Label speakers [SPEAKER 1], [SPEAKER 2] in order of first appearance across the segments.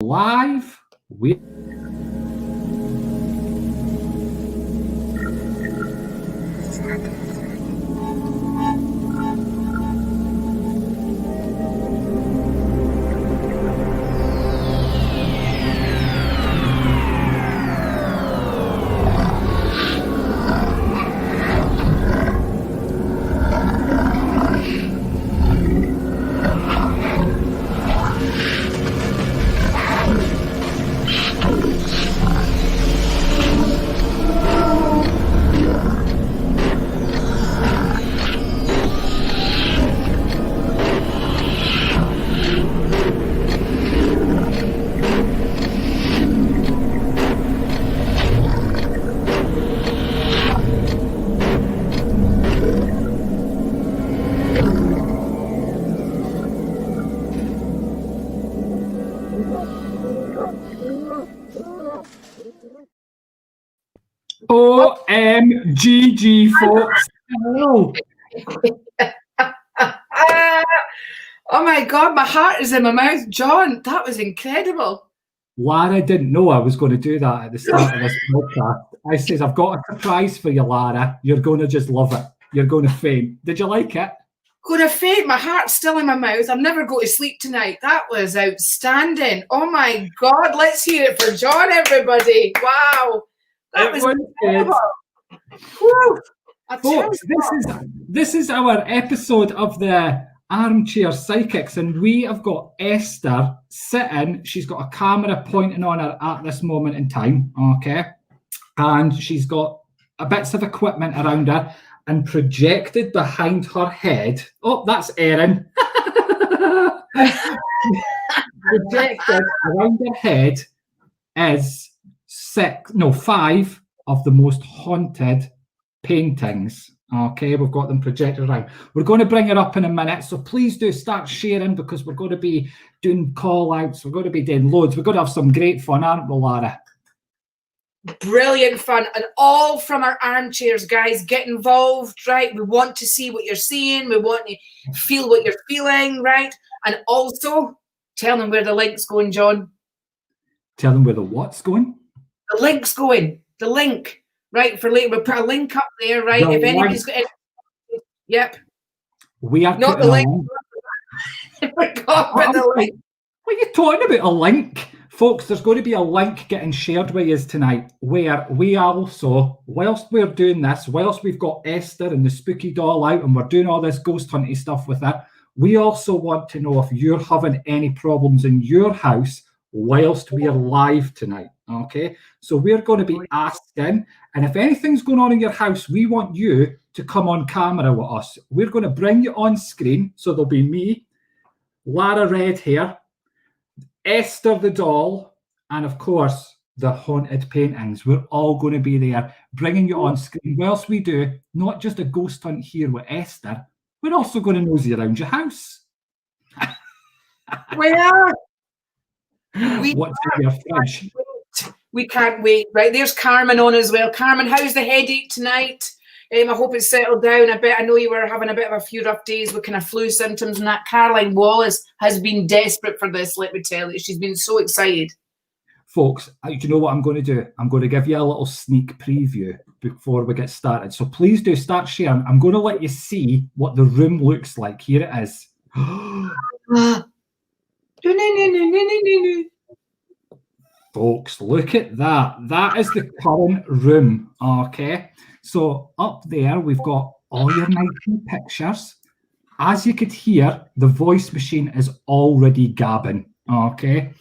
[SPEAKER 1] Live. OMGG, folks. Hello.
[SPEAKER 2] Oh my God, my heart is in my mouth. John, that was incredible.
[SPEAKER 1] Lara didn't know I was going to do that at the start of this podcast. I says, I've got a surprise for you, Lara. You're going to just love it. You're going to faint. Did you like it?
[SPEAKER 2] Going to faint. My heart's still in my mouth. I'm never going to sleep tonight. That was outstanding. Oh my God. Let's hear it for John, everybody. Wow. That was incredible. Woo.
[SPEAKER 1] Folks, this is our episode of the Armchair Psychics, and we have got Esther sitting. She's got a camera pointing on her at this moment in time, okay? And she's got bits of equipment around her, and projected behind her head. Oh, that's Erin. Projected around her head is 5 of the most haunted paintings. Okay, we've got them projected around. We're going to bring it up in a minute, so please do start sharing, because we're going to be doing call outs. We're going to be doing loads. We're going to have some great fun, aren't we, Lara?
[SPEAKER 2] Brilliant fun, and all from our armchairs, guys. Get involved, right? We want to see what you're seeing. We want to feel what you're feeling, right? And also tell them where the link's going, John.
[SPEAKER 1] Tell them where the what's going?
[SPEAKER 2] The link's going. The link, right? For later, we'll put a link up there, right? If anybody's got any, yep.
[SPEAKER 1] We are
[SPEAKER 2] not the link. What
[SPEAKER 1] are you talking about? A link? Folks, there's going to be a link getting shared with us tonight, where we also, whilst we're doing this, whilst we've got Esther and the spooky doll out and we're doing all this ghost hunting stuff with her, we also want to know if you're having any problems in your house whilst we're live tonight, okay? So we're going to be asking, and if anything's going on in your house, we want you to come on camera with us. We're going to bring you on screen, so there'll be me, Lara Red Hair, Esther the doll, and of course the haunted paintings. We're all going to be there bringing you on screen whilst we do not just a ghost hunt here with Esther, we're also going to nosy around your house.
[SPEAKER 2] We are.
[SPEAKER 1] What's in your fridge?
[SPEAKER 2] We can't wait. Right, there's Carmen on as well. Carmen, how's the headache tonight? I hope it's settled down a bit. I know you were having a bit of a few rough days with kind of flu symptoms and that. Caroline Wallace has been desperate for this, let me tell you. She's been so excited.
[SPEAKER 1] Folks, do you know what I'm going to do? I'm going to give you a little sneak preview before we get started. So please do start sharing. I'm going to let you see what the room looks like. Here it is. Folks, look at that. That is the current room, okay? So up there, we've got all your nightly pictures. As you could hear, the voice machine is already gabbing, okay?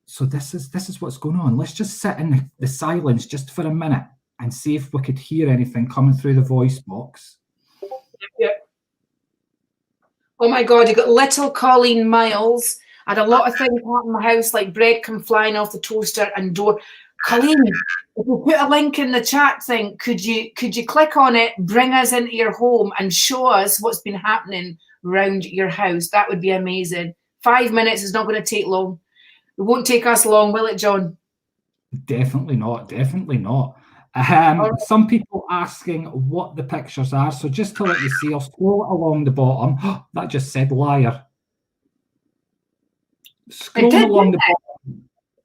[SPEAKER 1] So this is what's going on. Let's just sit in the silence just for a minute and see if we could hear anything coming through the voice box.
[SPEAKER 2] Yep. Oh my God, you got little Colleen Miles. I had a lot of things happen in my house, like bread come flying off the toaster and door. Colleen, if we put a link in the chat thing, could you click on it, bring us into your home and show us what's been happening around your house? That would be amazing. 5 minutes is not going to take long. It won't take us long, will it, John?
[SPEAKER 1] Definitely not. Definitely not. Some people asking what the pictures are. So just to let you see, I'll scroll along the bottom. That just said liar. Scrolling along the bottom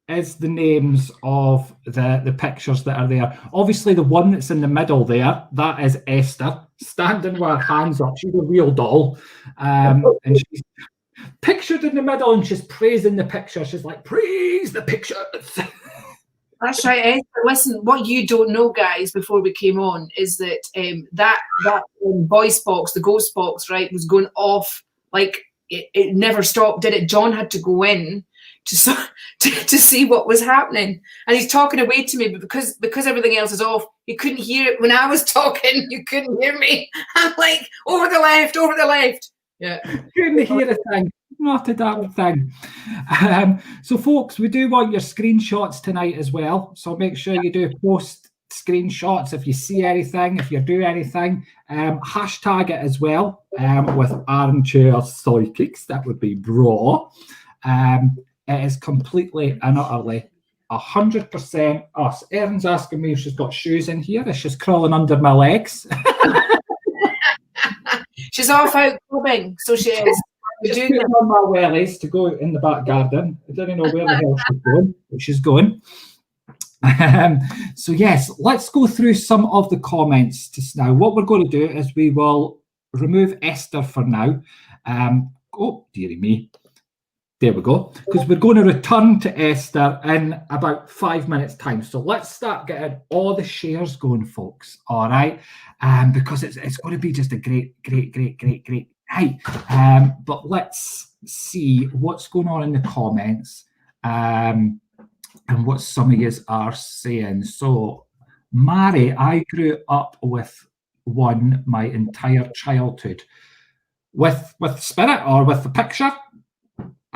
[SPEAKER 1] is the names of the pictures that are there. Obviously, the one that's in the middle there, that is Esther, standing with her hands up. She's a real doll. And she's pictured in the middle, and she's praising the picture. She's like, praise the pictures.
[SPEAKER 2] That's right, Esther. Listen, what you don't know, guys, before we came on, is that that voice box, the ghost box, right, was going off like it never stopped, did it? John had to go in to see what was happening, and he's talking away to me, but because everything else is off, you couldn't hear it when I was talking. You couldn't hear me. I'm like, over the left. Yeah,
[SPEAKER 1] couldn't hear a thing. Not a damn thing. So, folks, we do want your screenshots tonight as well. So make sure you do post screenshots if you see anything, if you do anything. Hashtag it as well with armchair psychics. That would be bra. It is completely and utterly 100% us. Erin's asking me if she's got shoes in here. Is she's crawling under my legs?
[SPEAKER 2] She's off out clubbing, so she is.
[SPEAKER 1] Just putting on my wellies to go in the back garden. I don't know where the hell she's going, but she's going. So yes, let's go through some of the comments just now. What we're going to do is we will remove Esther for now. Oh, dearie me. There we go. Because we're going to return to Esther in about 5 minutes' time. So let's start getting all the shares going, folks. All right. Because it's going to be just a great night. But let's see what's going on in the comments and what some of you are saying. So, Mary, I grew up with one my entire childhood. With spirit or with the picture?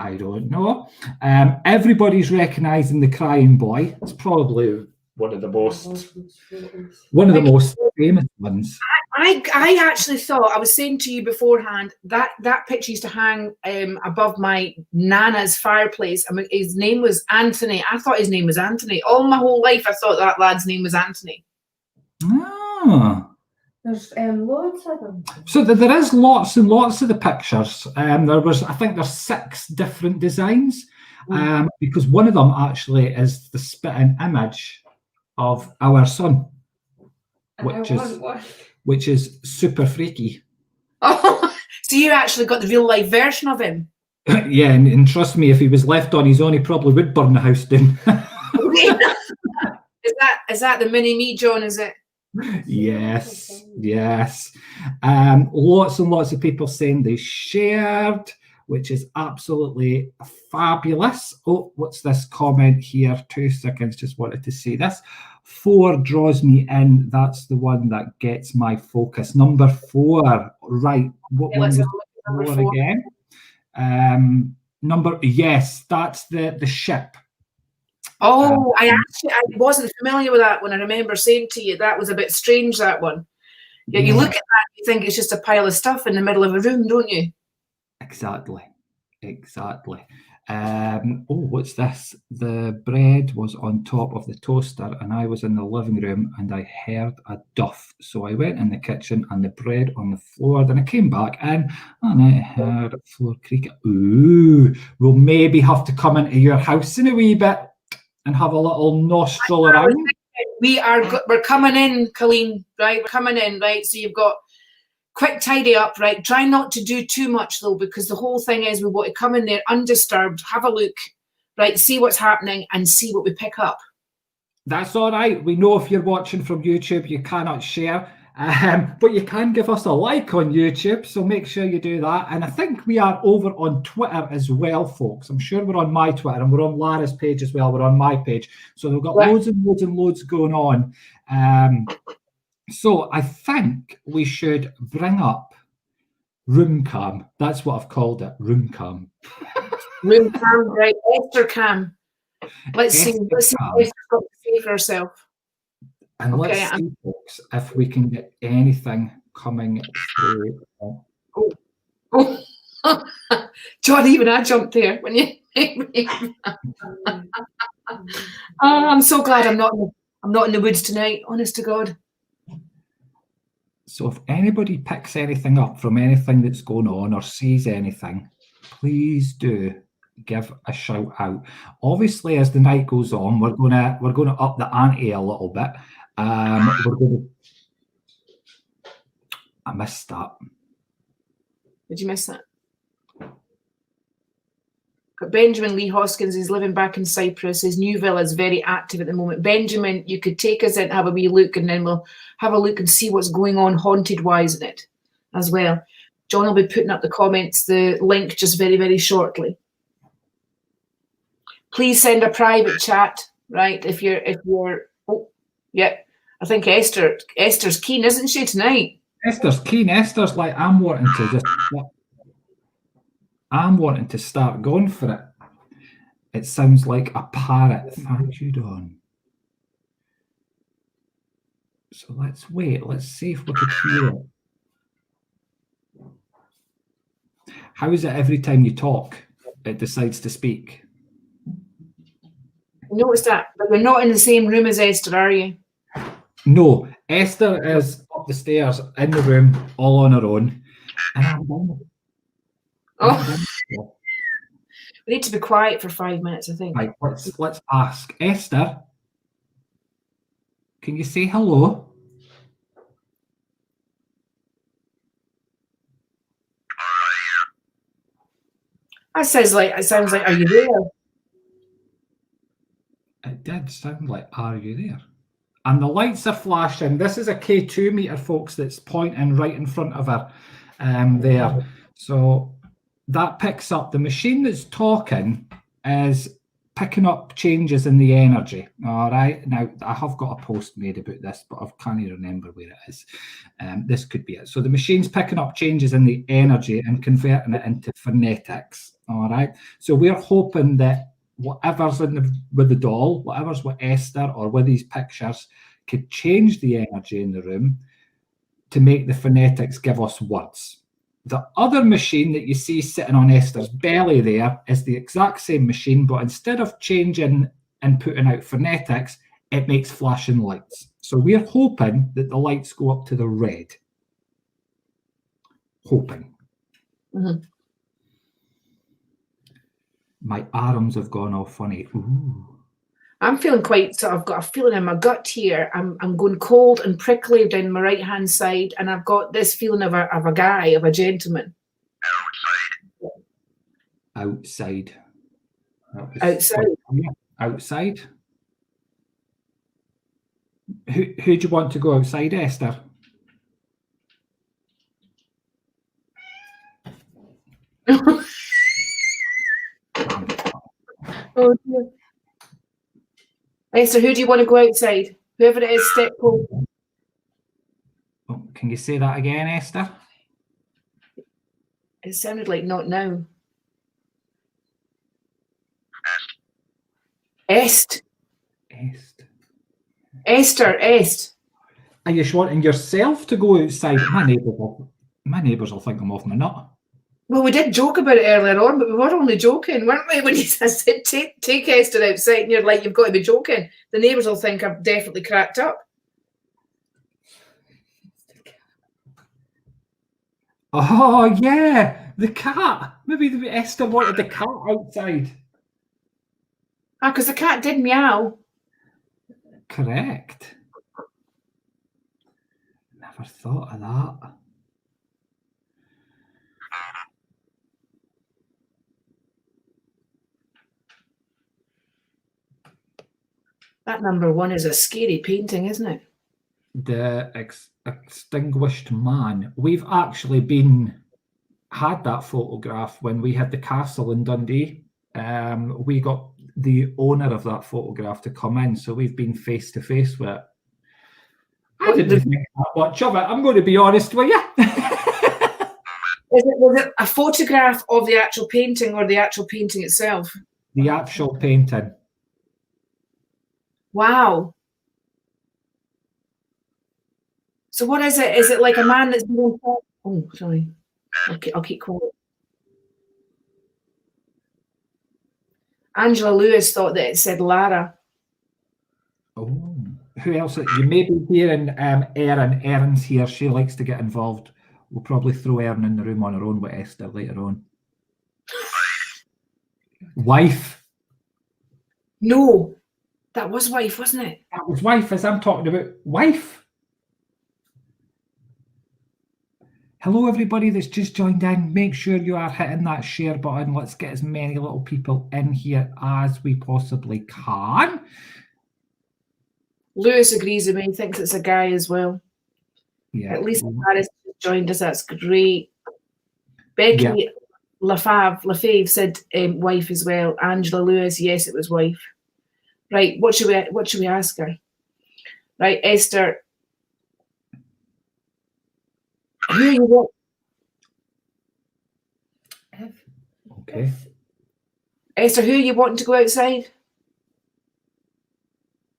[SPEAKER 1] I don't know. Everybody's recognising the crying boy. It's probably one of the most famous ones.
[SPEAKER 2] I actually thought, I was saying to you beforehand, that picture used to hang above my nana's fireplace. I mean, his name was Anthony. I thought his name was Anthony. All my whole life, I thought that lad's name was Anthony.
[SPEAKER 1] Ah.
[SPEAKER 3] There's loads of them.
[SPEAKER 1] So there is lots and lots of the pictures. I think there's 6 different designs, because one of them actually is the spitting image of our son, which is super freaky.
[SPEAKER 2] Oh, so you actually got the real life version of him?
[SPEAKER 1] Yeah, and trust me, if he was left on his own, he probably would burn the house down.
[SPEAKER 2] Is that the mini me, John? Is it?
[SPEAKER 1] Yes. Lots and lots of people saying they shared, which is absolutely fabulous. Oh, what's this comment here? 2 seconds, just wanted to see this. 4 draws me in. That's the one that gets my focus. Number 4, right? What one was number 4 again? Yes, that's the ship.
[SPEAKER 2] Oh, I wasn't familiar with that one. I remember saying to you that was a bit strange, that one. Yeah, you look at that, you think it's just a pile of stuff in the middle of a room, don't you?
[SPEAKER 1] Exactly. Oh, what's this? The bread was on top of the toaster and I was in the living room and I heard a duff. So I went in the kitchen and the bread on the floor. Then I came back in and I heard the floor creak. Ooh, we'll maybe have to come into your house in a wee bit and have a little nostril around.
[SPEAKER 2] We're coming in, Colleen, right? We're coming in, right? So you've got quick tidy up, right? Try not to do too much though, because the whole thing is we want to come in there undisturbed, have a look, right? See what's happening and see what we pick up.
[SPEAKER 1] That's all right. We know if you're watching from YouTube, you cannot share, but you can give us a like on YouTube. So make sure you do that. And I think we are over on Twitter as well, folks. I'm sure we're on my Twitter and we're on Lara's page as well. We're on my page. So we've got loads and loads going on. So I think we should bring up room cam. That's what I've called it, room cam.
[SPEAKER 2] Room cam, right? Esther cam. Let's see what Esther's got to say for herself.
[SPEAKER 1] And let's see, folks, if we can get anything coming through.
[SPEAKER 2] Oh. John, even I jumped there when you. I'm so glad I'm not in the woods tonight. Honest to God.
[SPEAKER 1] So if anybody picks anything up from anything that's going on or sees anything, please do give a shout out. Obviously, as the night goes on, we're gonna up the ante a little bit. We're gonna. I missed that.
[SPEAKER 2] Did you miss that? But Benjamin Lee Hoskins is living back in Cyprus. His new villa is very active at the moment. Benjamin, you could take us in, have a wee look, and then we'll have a look and see what's going on haunted-wise in it as well. John will be putting up the comments, the link just very, very shortly. Please send a private chat, right? If you're oh, yeah. I think Esther's keen, isn't she, tonight?
[SPEAKER 1] Esther's keen. Esther's like, I'm wanting to start going for it. It sounds like a parrot. Thank you, Dawn. So let's wait. Let's see if we can hear it. How is it every time you talk, it decides to speak?
[SPEAKER 2] Notice that, but we're not in the same room as Esther, are you?
[SPEAKER 1] No, Esther is up the stairs in the room, all on her own. And I'm done.
[SPEAKER 2] Oh, we need to be quiet for 5 minutes, I think.
[SPEAKER 1] Right, let's ask Esther. Can you say hello?
[SPEAKER 2] It sounds like, are you there?
[SPEAKER 1] It did sound like, are you there? And the lights are flashing. This is a K2 meter, folks, that's pointing right in front of her there. So that picks up, the machine that's talking is picking up changes in the energy. All right. Now, I have got a post made about this, but I can't even remember where it is. This could be it. So the machine's picking up changes in the energy and converting it into phonetics. All right. So we're hoping that whatever's with the doll, whatever's with Esther or with these pictures could change the energy in the room to make the phonetics give us words. The other machine that you see sitting on Esther's belly there is the exact same machine, but instead of changing and putting out phonetics, it makes flashing lights. So we're hoping that the lights go up to the red. Hoping.
[SPEAKER 2] Mm-hmm.
[SPEAKER 1] My arms have gone all funny. Ooh.
[SPEAKER 2] I'm feeling quite, so I've got a feeling in my gut here. I'm going cold and prickly down my right hand side, and I've got this feeling of a guy, of a gentleman.
[SPEAKER 1] Outside.
[SPEAKER 2] Outside.
[SPEAKER 1] Yeah, outside. Who do you want to go outside, Esther?
[SPEAKER 2] Oh dear. Esther, who do you want to go outside? Whoever it is, step forward.
[SPEAKER 1] Oh, can you say that again, Esther?
[SPEAKER 2] It sounded like not now. Est.
[SPEAKER 1] Are you just wanting yourself to go outside? My neighbours will think I'm off my nut.
[SPEAKER 2] Well, we did joke about it earlier on, but we were only joking, weren't we? When you said take Esther outside, and you're like, you've got to be joking. The neighbours will think I've definitely cracked up.
[SPEAKER 1] Oh yeah, the cat. Maybe Esther wanted the cat outside.
[SPEAKER 2] Ah, because the cat did meow.
[SPEAKER 1] Correct. Never thought of that.
[SPEAKER 2] That number 1 is a scary painting, isn't it?
[SPEAKER 1] The Extinguished Man. We've actually had that photograph when we had the castle in Dundee. We got the owner of that photograph to come in, so we've been face to face with it. I didn't think that much of it, I'm going to be honest with you.
[SPEAKER 2] Was it a photograph of the actual painting or the actual painting itself?
[SPEAKER 1] The actual painting.
[SPEAKER 2] Wow. So what is it? Is it like a man that's been... Oh, sorry. Okay, I'll keep quiet. Angela Lewis thought that it said Lara.
[SPEAKER 1] Oh, who else? You may be hearing Erin. Erin's here. She likes to get involved. We'll probably throw Erin in the room on her own with Esther later on. Wife.
[SPEAKER 2] No, that was wife, wasn't it?
[SPEAKER 1] That was wife, as I'm talking about wife. Hello, everybody that's just joined in. Make sure you are hitting that share button. Let's get as many little people in here as we possibly can.
[SPEAKER 2] Lewis agrees with me. He thinks it's a guy as well.
[SPEAKER 1] Yeah.
[SPEAKER 2] At least Paris joined us. That's great. Becky Lafave said wife as well. Angela Lewis, yes, it was wife. Right. What should we ask her? Right, Esther. Who you want?
[SPEAKER 1] Okay.
[SPEAKER 2] Esther, who are you wanting to go outside?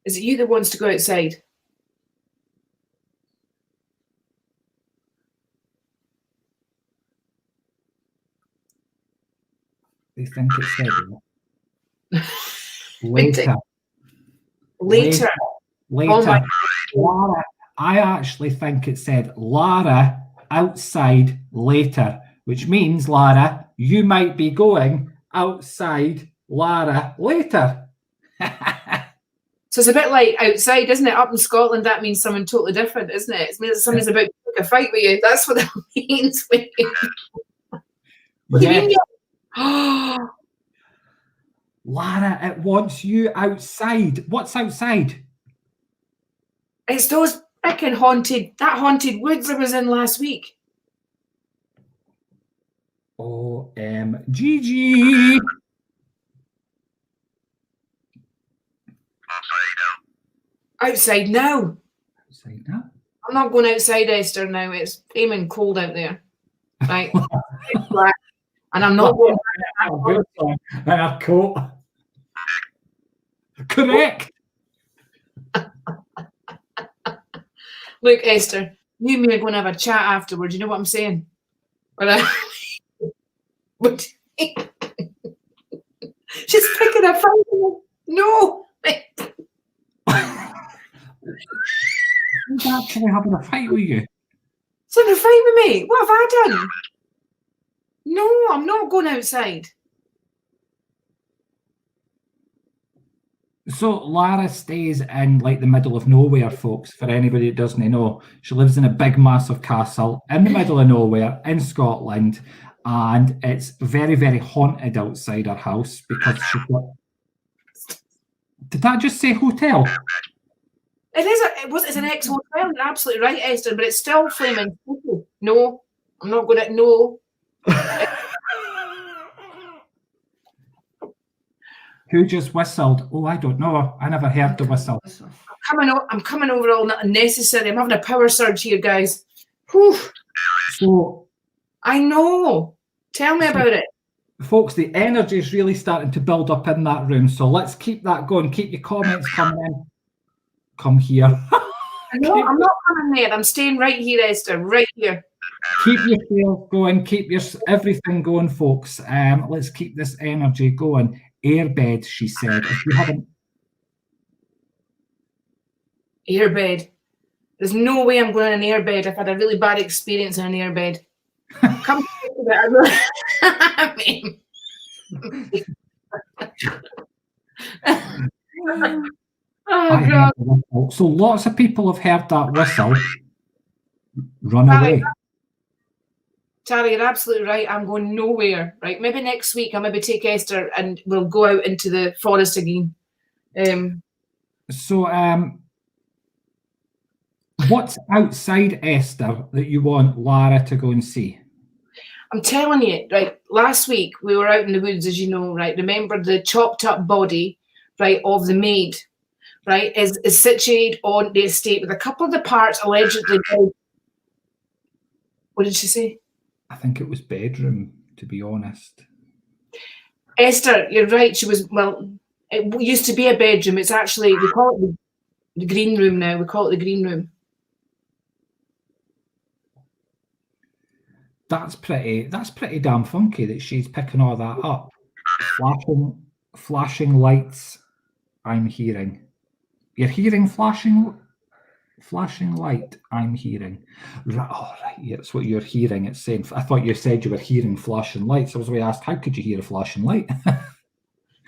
[SPEAKER 2] Is it you that wants to go outside?
[SPEAKER 1] They think it's said later.
[SPEAKER 2] Later. Oh my.
[SPEAKER 1] Lara, I actually think it said Lara outside later, which means, Lara, you might be going outside Lara later.
[SPEAKER 2] So it's a bit like outside, isn't it? Up in Scotland, that means something totally different, isn't it? It means somebody's about to pick a fight with you. That's what that means. What do you mean?
[SPEAKER 1] Lara, it wants you outside. What's outside?
[SPEAKER 2] It's those freaking haunted woods I was in last week.
[SPEAKER 1] OMGG.
[SPEAKER 2] Outside now.
[SPEAKER 1] Outside now.
[SPEAKER 2] I'm not going outside, Esther, now. It's flaming cold out there. Right. And I'm not going
[SPEAKER 1] and a coat. Correct.
[SPEAKER 2] Look, Esther, you and me are going to have a chat afterwards. You know what I'm saying? But she's picking a fight. No.
[SPEAKER 1] He's actually having a fight with you.
[SPEAKER 2] He's having a fight with me. What have I done? No, I'm not going outside.
[SPEAKER 1] So Lara stays in like the middle of nowhere, folks, for anybody that doesn't know. She lives in a big, massive castle in the middle of nowhere in Scotland, and it's very, very haunted outside her house because she's got... Did that just say hotel?
[SPEAKER 2] It's an ex-hotel. You're absolutely right, Esther, but it's still flaming. No, I'm not going to... No.
[SPEAKER 1] Who just whistled? Oh, I don't know. I never heard the whistle.
[SPEAKER 2] I'm coming over all unnecessary. I'm having a power surge here, guys. Whew.
[SPEAKER 1] So
[SPEAKER 2] I know. Tell me about it.
[SPEAKER 1] Folks, the energy is really starting to build up in that room. So let's keep that going. Keep your comments coming in. Come here.
[SPEAKER 2] No, I'm not coming there. I'm staying right here, Esther. Right here.
[SPEAKER 1] Keep your sales going. Keep your everything going, folks. Let's keep this energy going. Airbed, she said. If you haven't...
[SPEAKER 2] Airbed. There's no way I'm going in an airbed. I've had a really bad experience in an airbed. Come to it. I mean... Oh, God.
[SPEAKER 1] So lots of people have heard that whistle. Run away.
[SPEAKER 2] Charlie, you're absolutely right. I'm going nowhere. Right? Maybe next week I'll maybe take Esther and we'll go out into the forest again.
[SPEAKER 1] What's outside Esther that you want Lara to go and see?
[SPEAKER 2] I'm telling you, right, last week we were out in the woods, as you know, right? Remember the chopped up body, right, of the maid, right, is situated on the estate with a couple of the parts allegedly. What did she say?
[SPEAKER 1] I think it was bedroom, to be honest.
[SPEAKER 2] Esther, you're right. She was, well, it used to be a bedroom. It's actually, we call it the green room now. We call it the green room.
[SPEAKER 1] That's pretty damn funky that she's picking all that up. Flashing lights, I'm hearing. You're hearing flashing light, I'm hearing. Right, yeah, that's what you're hearing. It's saying, I thought you said you were hearing flashing lights. I was going to ask, how could you hear a flashing light?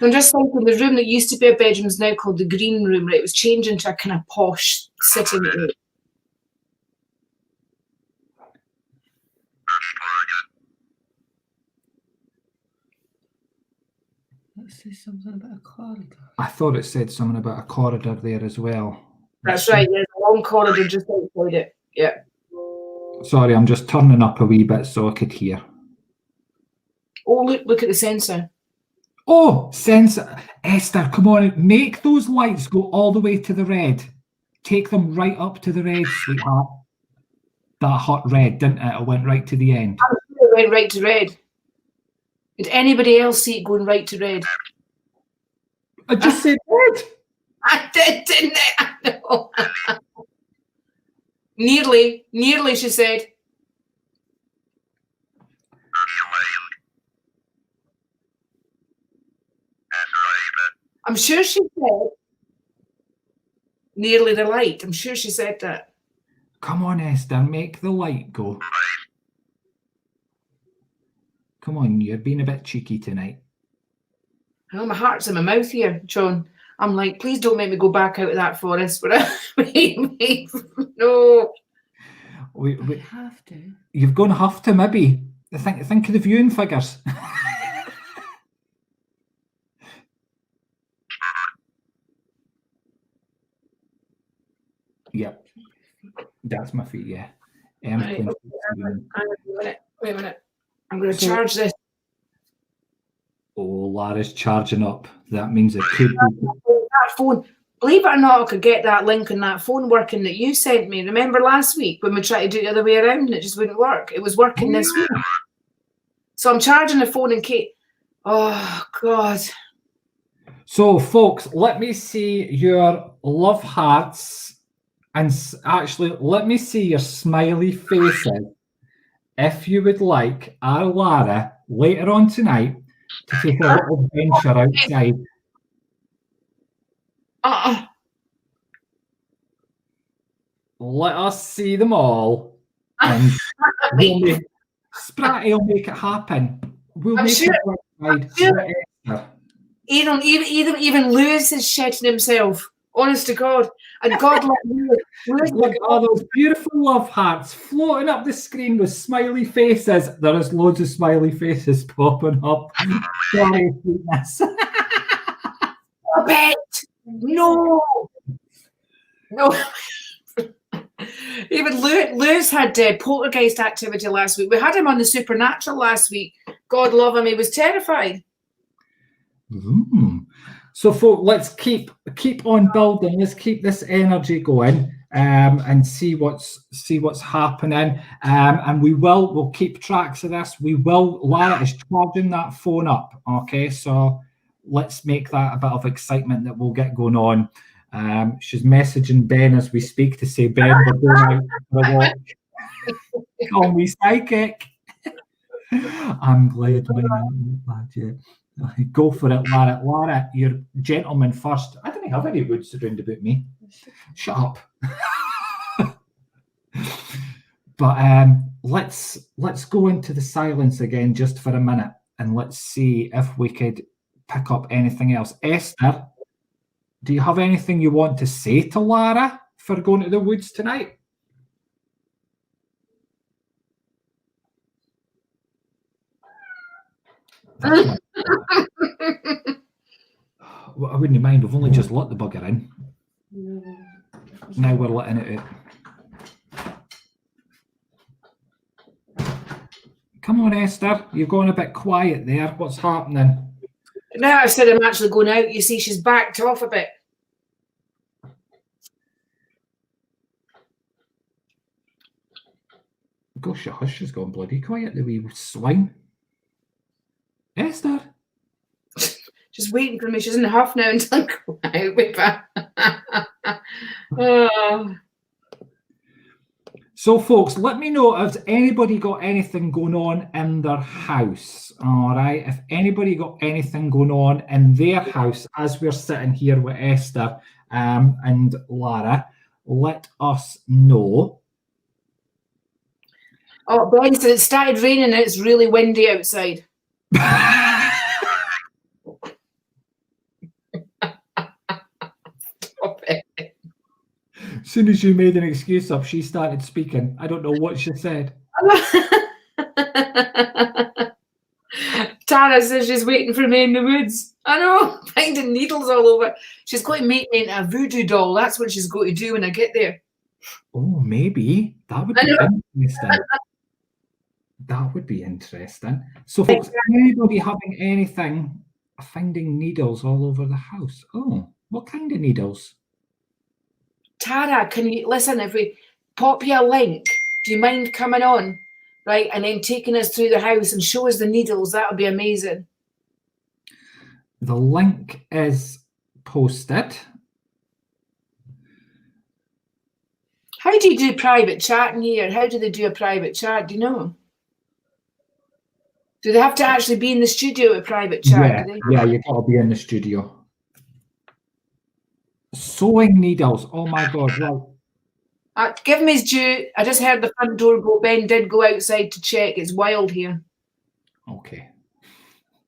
[SPEAKER 2] I'm just thinking the room that used to be a bedroom is now called the green room, right? It was changed into a kind of posh sitting room.
[SPEAKER 3] Let's say something about a corridor.
[SPEAKER 1] I thought it said something about a corridor there as well.
[SPEAKER 2] That's right, there's a long corridor just outside it. Yeah.
[SPEAKER 1] Sorry, I'm just turning up a wee bit so I could hear.
[SPEAKER 2] Oh, look at the sensor.
[SPEAKER 1] Oh, sensor. Esther, come on, make those lights go all the way to the red. Take them right up to the red, sweetheart. That hot red, didn't it? It went right to the end.
[SPEAKER 2] It went right to red. Did anybody else see it going right to red?
[SPEAKER 1] I just said red.
[SPEAKER 2] I did, didn't I? I know. Nearly, she said. I'm sure she said nearly the light. I'm sure she said that.
[SPEAKER 1] Come on, Esther, make the light go. Come on, you're being a bit cheeky tonight.
[SPEAKER 2] Oh, my heart's in my mouth here, John. I'm like, please don't make me go back out of that forest. No.
[SPEAKER 3] We have to.
[SPEAKER 1] You're going to have to, maybe. Think of the viewing figures. Yep. That's my feet, yeah.
[SPEAKER 2] Right, okay. Wait a minute. I'm going to charge this.
[SPEAKER 1] Oh, Lara's charging up. That means it could be.
[SPEAKER 2] That phone. Believe it or not, I could get that link and that phone working that you sent me. Remember last week when we tried to do it the other way around and it just wouldn't work? It was working this week. So I'm charging the phone in case. Oh, God.
[SPEAKER 1] So, folks, let me see your love hearts and actually let me see your smiley faces if you would like our Lara later on tonight to take a little venture outside. Let us see them all, and Spratty will make it happen. We'll make it work.
[SPEAKER 2] Even Lewis is shitting himself. Honest to God, and God let Lewis.
[SPEAKER 1] Look at all those beautiful love hearts floating up the screen with smiley faces. There is loads of smiley faces popping up. Sorry, sweetness.
[SPEAKER 2] Stop it! No. Even Lewis had poltergeist activity last week. We had him on the Supernatural last week. God love him. He was terrified.
[SPEAKER 1] So, folks, let's keep on building. Let's keep this energy going, and see what's happening. And we'll keep tracks of this. Lara is charging that phone up. Okay, so let's make that a bit of excitement that we'll get going on. She's messaging Ben as we speak to say, Ben, we're going out for a walk. Call me psychic. I'm glad my bad yet. Go for it, Lara. Lara, you're gentleman first. I don't have any woods around about me. Shut up. But let's go into the silence again just for a minute and let's see if we could pick up anything else. Esther, do you have anything you want to say to Lara for going to the woods tonight? Well, I wouldn't mind. We've only just let the bugger in. Now we're letting it out. Come on, Esther. You're going a bit quiet there. What's happening?
[SPEAKER 2] Now I've said I'm actually going out. You see, she's backed off a bit.
[SPEAKER 1] Gosh, hush, she's gone bloody quiet, the wee swine. Esther.
[SPEAKER 2] She's waiting for me. She's in a huff now until I go out with her. Oh.
[SPEAKER 1] So, folks, let me know if anybody got anything going on in their house. All right. If anybody got anything going on in their house as we're sitting here with Esther and Lara, let us know.
[SPEAKER 2] Oh, Ben said it started raining and it's really windy outside.
[SPEAKER 1] soon as you made an excuse up, she started speaking. I don't know what she said.
[SPEAKER 2] Tara says she's waiting for me in the woods. I know, finding needles all over. She's going to make me into a voodoo doll. That's what she's going to do when I get there.
[SPEAKER 1] Oh, maybe. That would be interesting. That would be interesting. So, folks, anybody having anything, finding needles all over the house? Oh, what kind of needles?
[SPEAKER 2] Tara, can you listen? If we pop you a link, do you mind coming on, right, and then taking us through the house and show us the needles? That would be amazing.
[SPEAKER 1] The link is posted.
[SPEAKER 2] How do you do private chatting here? How do they do a private chat? Do you know? Do they have to actually be in the studio at private chat?
[SPEAKER 1] Yeah, you've got to be in the studio. Sewing needles. Oh my God, right.
[SPEAKER 2] Give me his due. I just heard the front door go. Ben did go outside to check. It's wild here.
[SPEAKER 1] Okay.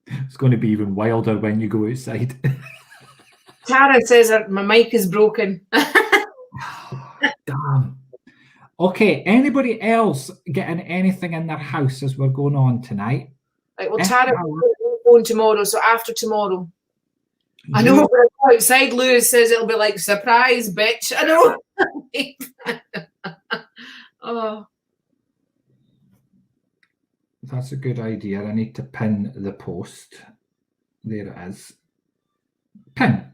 [SPEAKER 1] It's going to be even wilder when you go outside.
[SPEAKER 2] Tara says my mic is broken.
[SPEAKER 1] Damn. Okay, anybody else getting anything in their house as we're going on tonight?
[SPEAKER 2] Right, well, Tara will go on tomorrow, so after tomorrow. I know when I go outside, Lewis says it'll be like, surprise, bitch. I know. Oh.
[SPEAKER 1] That's a good idea. I need to pin the post. There it is. Pin.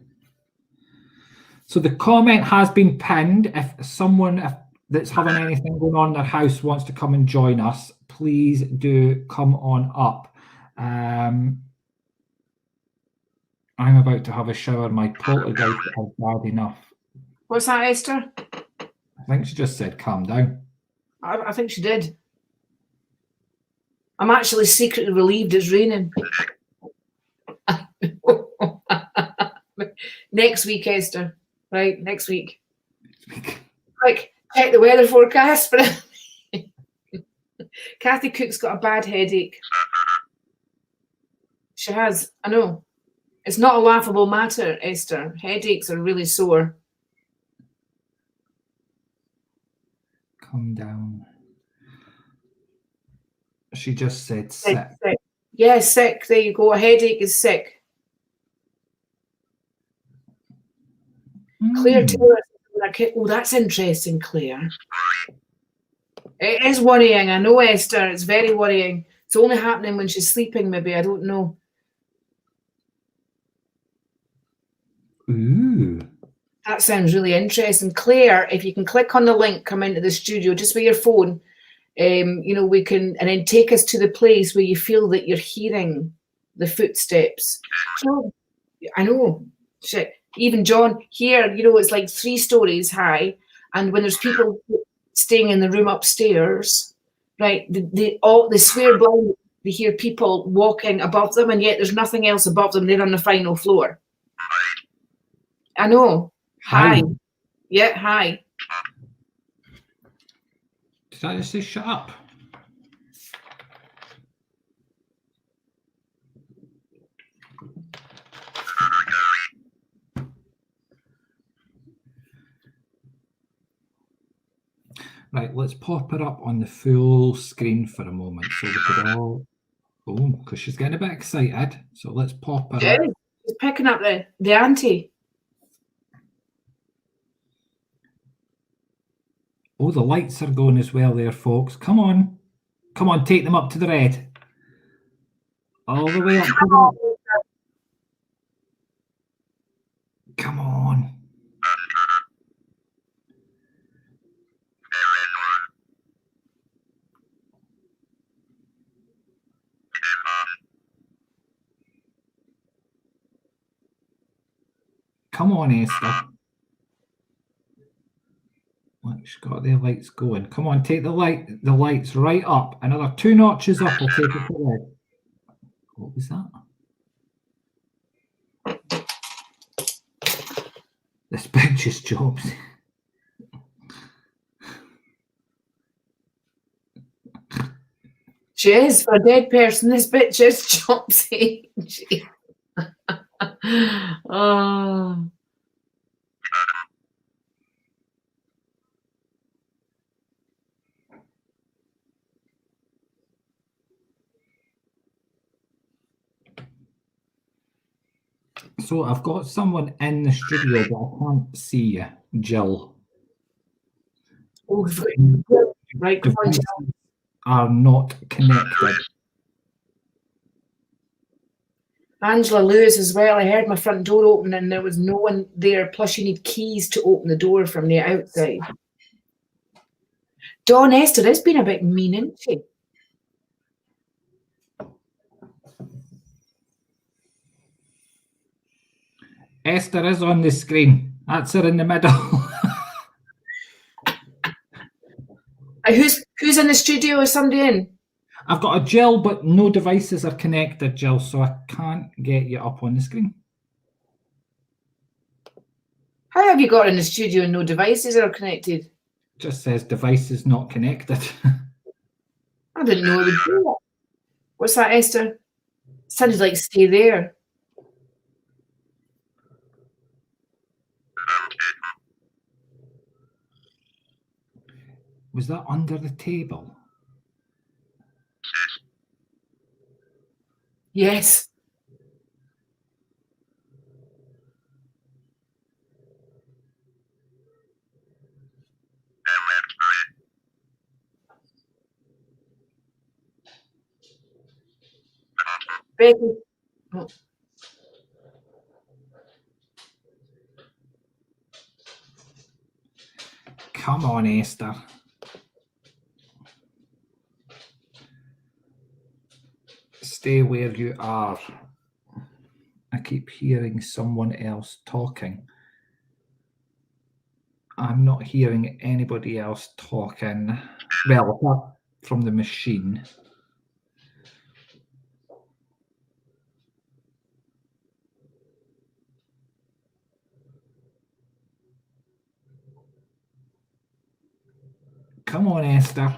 [SPEAKER 1] So the comment has been pinned. If someone that's having anything going on in their house wants to come and join us, please do come on up. I'm about to have a shower. My poltergeist is bad enough.
[SPEAKER 2] What's that, Esther?
[SPEAKER 1] I think she just said calm down.
[SPEAKER 2] I think she did. I'm actually secretly relieved it's raining. Next week, Esther. Right, next week. Like, check the weather forecast. But Kathy Cook's got a bad headache. She has. I know. It's not a laughable matter, Esther. Headaches are really sore.
[SPEAKER 1] Calm down. She just said sick.
[SPEAKER 2] Sick. Yeah, sick. There you go. A headache is sick. Claire Taylor. Oh, that's interesting, Claire. It is worrying. I know, Esther. It's very worrying. It's only happening when she's sleeping, maybe. I don't know.
[SPEAKER 1] Ooh.
[SPEAKER 2] That sounds really interesting. Claire, if you can click on the link, come into the studio just with your phone. You know, we can, and then take us to the place where you feel that you're hearing the footsteps. So, I know. Shit. Even John here, you know, it's like 3 stories high, and when there's people staying in the room upstairs, right, they swear blind they hear people walking above them, and yet there's nothing else above them. They're on the final floor. I know. High. Yeah, high.
[SPEAKER 1] Did I just say shut up? Right, let's pop her up on the full screen for a moment so we could all... Oh, because she's getting a bit excited. So let's pop her up.
[SPEAKER 2] She's picking up the ante.
[SPEAKER 1] Oh, the lights are going as well there, folks. Come on. Come on, take them up to the red. All the way up to the... Come on. Come on, Esther. She's got the lights going. Come on, take the lights right up. Another 2 notches up will take it to red. What was that? This bitch is jobs.
[SPEAKER 2] She is, for a dead person, this bitch is Chopsy. Oh.
[SPEAKER 1] So I've got someone in the studio, but I can't see you, Jill.
[SPEAKER 2] Oh, we've got right, come on,
[SPEAKER 1] Devices
[SPEAKER 2] Jill.
[SPEAKER 1] are not connected.
[SPEAKER 2] Angela Lewis as well. I heard my front door open and there was no one there. Plus, you need keys to open the door from the outside. Dawn Esther has been a bit mean, isn't she?
[SPEAKER 1] Esther is on the screen. That's her in the middle.
[SPEAKER 2] Who's in the studio? Is somebody in?
[SPEAKER 1] I've got a Jill, but no devices are connected, Jill, so I can't get you up on the screen.
[SPEAKER 2] How have you got in the studio and no devices are connected?
[SPEAKER 1] It just says devices not connected.
[SPEAKER 2] I didn't know it would do that. What's that, Esther? Sounded like stay there.
[SPEAKER 1] Was that under the table?
[SPEAKER 2] Yes. Becky. Oh.
[SPEAKER 1] Come on, Esther. Stay where you are. I keep hearing someone else talking. I'm not hearing anybody else talking. Well, apart from the machine. Come on, Esther.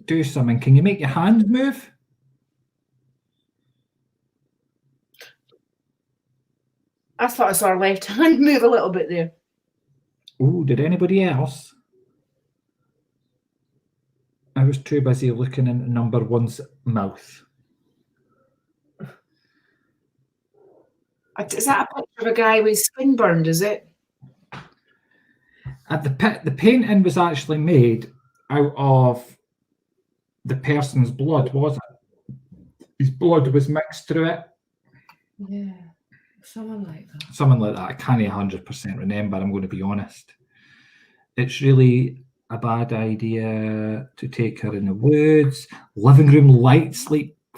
[SPEAKER 1] Do something. Can you make your hand move?
[SPEAKER 2] I thought I saw her left hand move a little bit there.
[SPEAKER 1] Oh, did anybody else? I was too busy looking in number one's mouth.
[SPEAKER 2] Is that a picture of a guy with his skin burned, is it?
[SPEAKER 1] At the painting was actually made out of the person's blood, was it? His blood was mixed through it.
[SPEAKER 3] Yeah, someone like that.
[SPEAKER 1] Something like that. I can't 100% remember, I'm going to be honest. It's really a bad idea to take her in the woods. Living room lights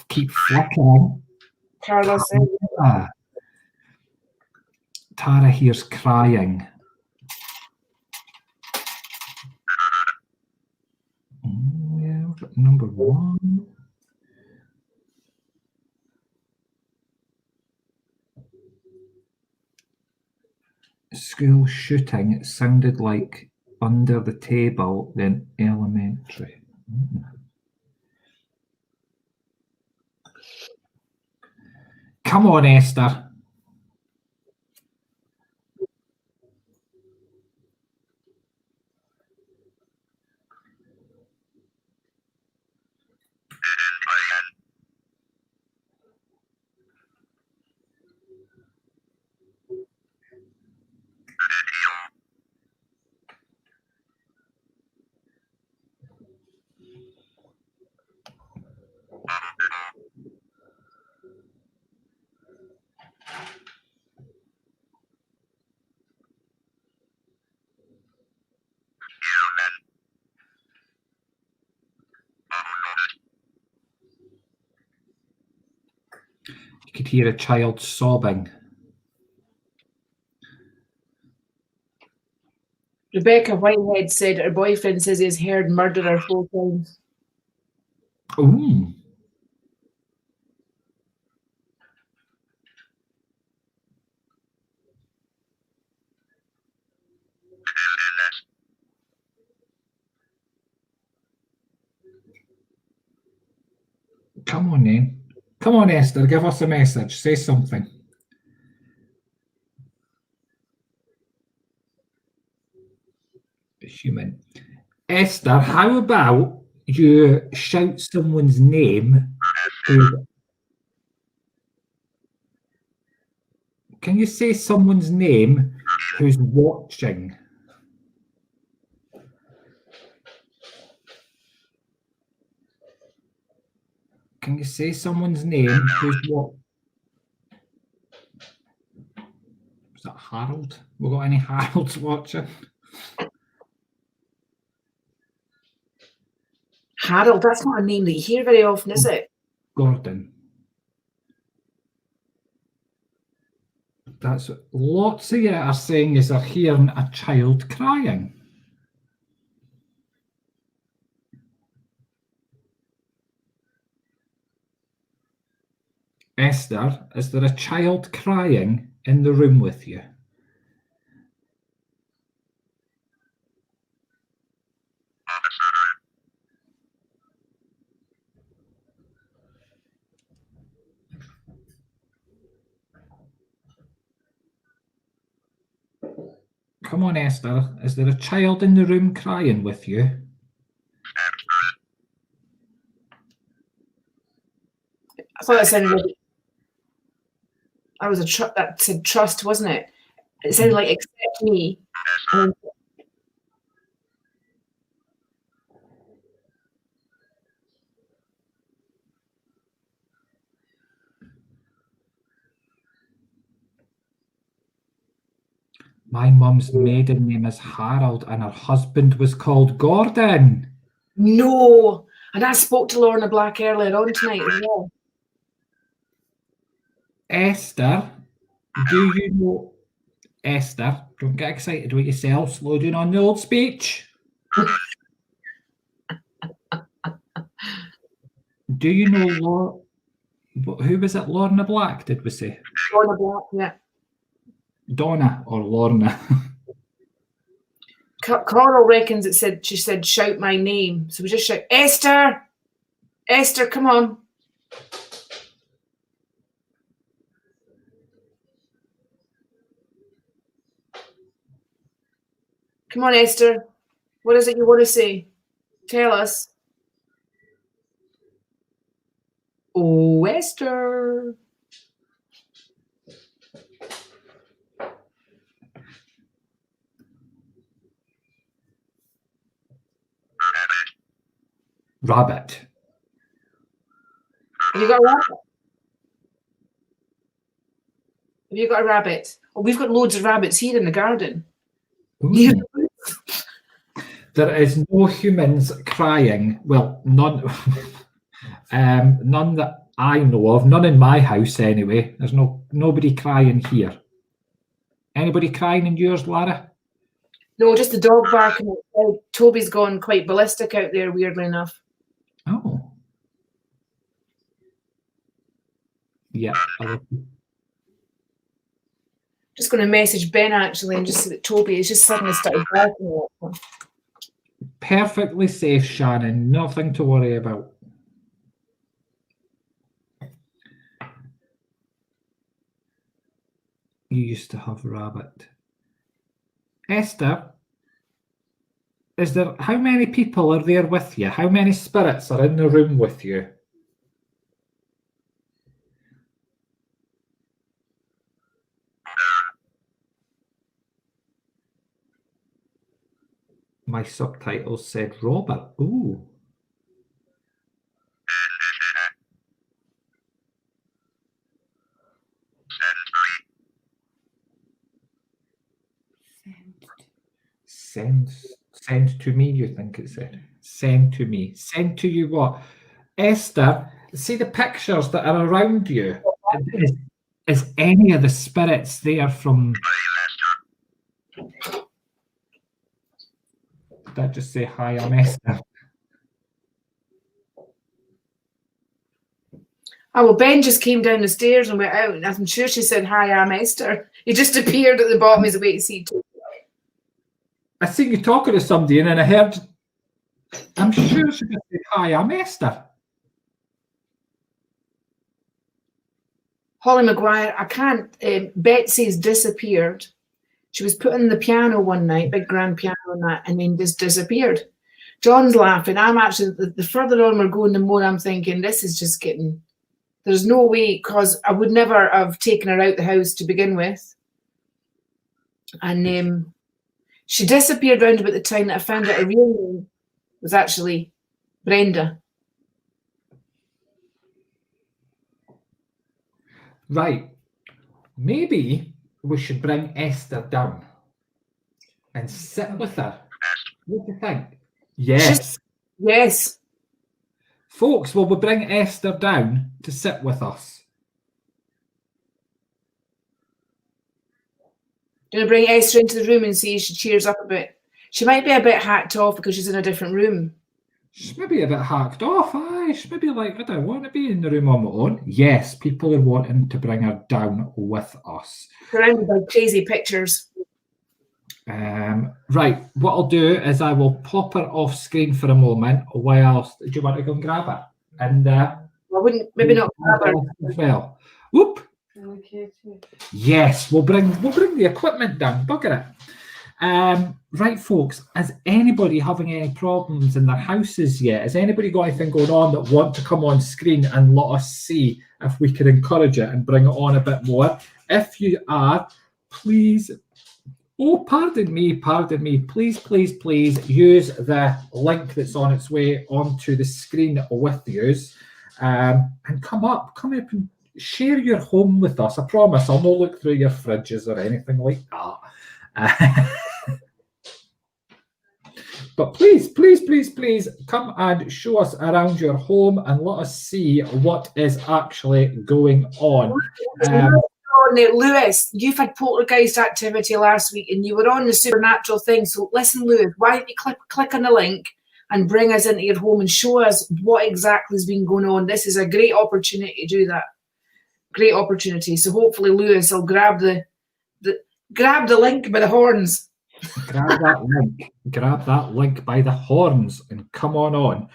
[SPEAKER 1] keep flickering.
[SPEAKER 2] Carla said.
[SPEAKER 1] Tara hears crying. Oh, yeah, number one. School shooting, it sounded like under the table, then elementary. Come on, Esther. You could hear a child sobbing.
[SPEAKER 2] Rebecca Whitehead said her boyfriend says he's heard murderer 4 times.
[SPEAKER 1] Ooh. Come on, then. Come on, Esther, give us a message. Say something. Human. Esther, how about you shout someone's name? Can Can you say someone's name who's watching? Can you say someone's name who's what? Is that Harold? We got any Harolds watching?
[SPEAKER 2] Harold, that's not a name that you hear very often, is it?
[SPEAKER 1] Gordon. That's what lots of you are saying is they're hearing a child crying. Esther, is there a child crying in the room with you? Come on, Esther. Is there a child in the room crying with you?
[SPEAKER 2] I thought that sounded like that was that said trust, wasn't it? It sounded like accept me.
[SPEAKER 1] My mum's maiden name is Harold and her husband was called Gordon.
[SPEAKER 2] No. And I spoke to Lorna Black earlier on tonight as well.
[SPEAKER 1] Esther, do you know... Esther, don't get excited with yourself. Slow down on the old speech. Do you know who was it? Lorna Black, did we say?
[SPEAKER 2] Lorna Black, yeah.
[SPEAKER 1] Donna or Lorna?
[SPEAKER 2] Coral reckons she said shout my name. So we just shout, Esther! Esther, come on. Come on, Esther. What is it you want to say? Tell us. Oh, Esther.
[SPEAKER 1] Rabbit.
[SPEAKER 2] Have you got a rabbit? Have you got a rabbit? Oh, we've got loads of rabbits here in the garden.
[SPEAKER 1] There is no humans crying. Well, none. None that I know of. None in my house anyway. There's nobody crying here. Anybody crying in yours, Lara?
[SPEAKER 2] No, just the dog barking. Toby's gone quite ballistic out there, weirdly enough.
[SPEAKER 1] Oh. Yeah.
[SPEAKER 2] Just going to message Ben actually and just say that Toby has just suddenly started barking.
[SPEAKER 1] Perfectly safe, Shannon. Nothing to worry about. You used to have a rabbit. Esther, how many people are there with you? How many spirits are in the room with you? My subtitles said Robert. Ooh. Send to me, you think it said? Send to me. Send to you what? Esther, see the pictures that are around you. Is any of the spirits there from... Did I just say hi, I'm Esther?
[SPEAKER 2] Oh, well, Ben just came down the stairs and went out, and I'm sure she said, hi, I'm Esther. He just appeared at the bottom as a way to see Toby.
[SPEAKER 1] I seen you talking to somebody and then I heard, I'm sure she just said, hi, I'm Esther.
[SPEAKER 2] Holly Maguire, I can't, Betsy's disappeared. She was put on the piano one night, big grand piano and that, and then just disappeared. John's laughing. I'm actually, the further on we're going, the more I'm thinking, this is There's no way, because I would never have taken her out the house to begin with. And she disappeared round about the time that I found out her real name was actually Brenda.
[SPEAKER 1] Right. Maybe we should bring Esther down and sit with her. What do you think? Yes.
[SPEAKER 2] Yes.
[SPEAKER 1] Folks, will we bring Esther down to sit with us?
[SPEAKER 2] Do you want to bring Esther into the room and see if she cheers up a bit? She might be a bit hacked off because she's in a different room.
[SPEAKER 1] She's maybe a bit hacked off. Aye, she's maybe like, I don't want to be in the room on my own. Yes, people are wanting to bring her down with us.
[SPEAKER 2] Surrounded by crazy pictures.
[SPEAKER 1] Right, what I'll do is I will pop her off screen for a moment whilst, do you want to go and grab her? And
[SPEAKER 2] I wouldn't, maybe not grab her.
[SPEAKER 1] As well. Whoop.
[SPEAKER 3] Okay.
[SPEAKER 1] Yes, we'll bring the equipment down. Bugger it. Right, folks, is anybody having any problems in their houses yet? Has anybody got anything going on that want to come on screen and let us see if we can encourage it and bring it on a bit more? If you are, please, oh, pardon me, please use the link that's on its way onto the screen with you, and come up and share your home with us. I promise I'll not look through your fridges or anything like that. But please come and show us around your home and let us see what is actually going on.
[SPEAKER 2] Lewis, you've had poltergeist activity last week and you were on the supernatural thing. So listen, Lewis, why don't you click on the link and bring us into your home and show us what exactly has been going on. This is a great opportunity to do that. Great opportunity. So hopefully Lewis will grab the link by the horns.
[SPEAKER 1] Grab that link by the horns and come on.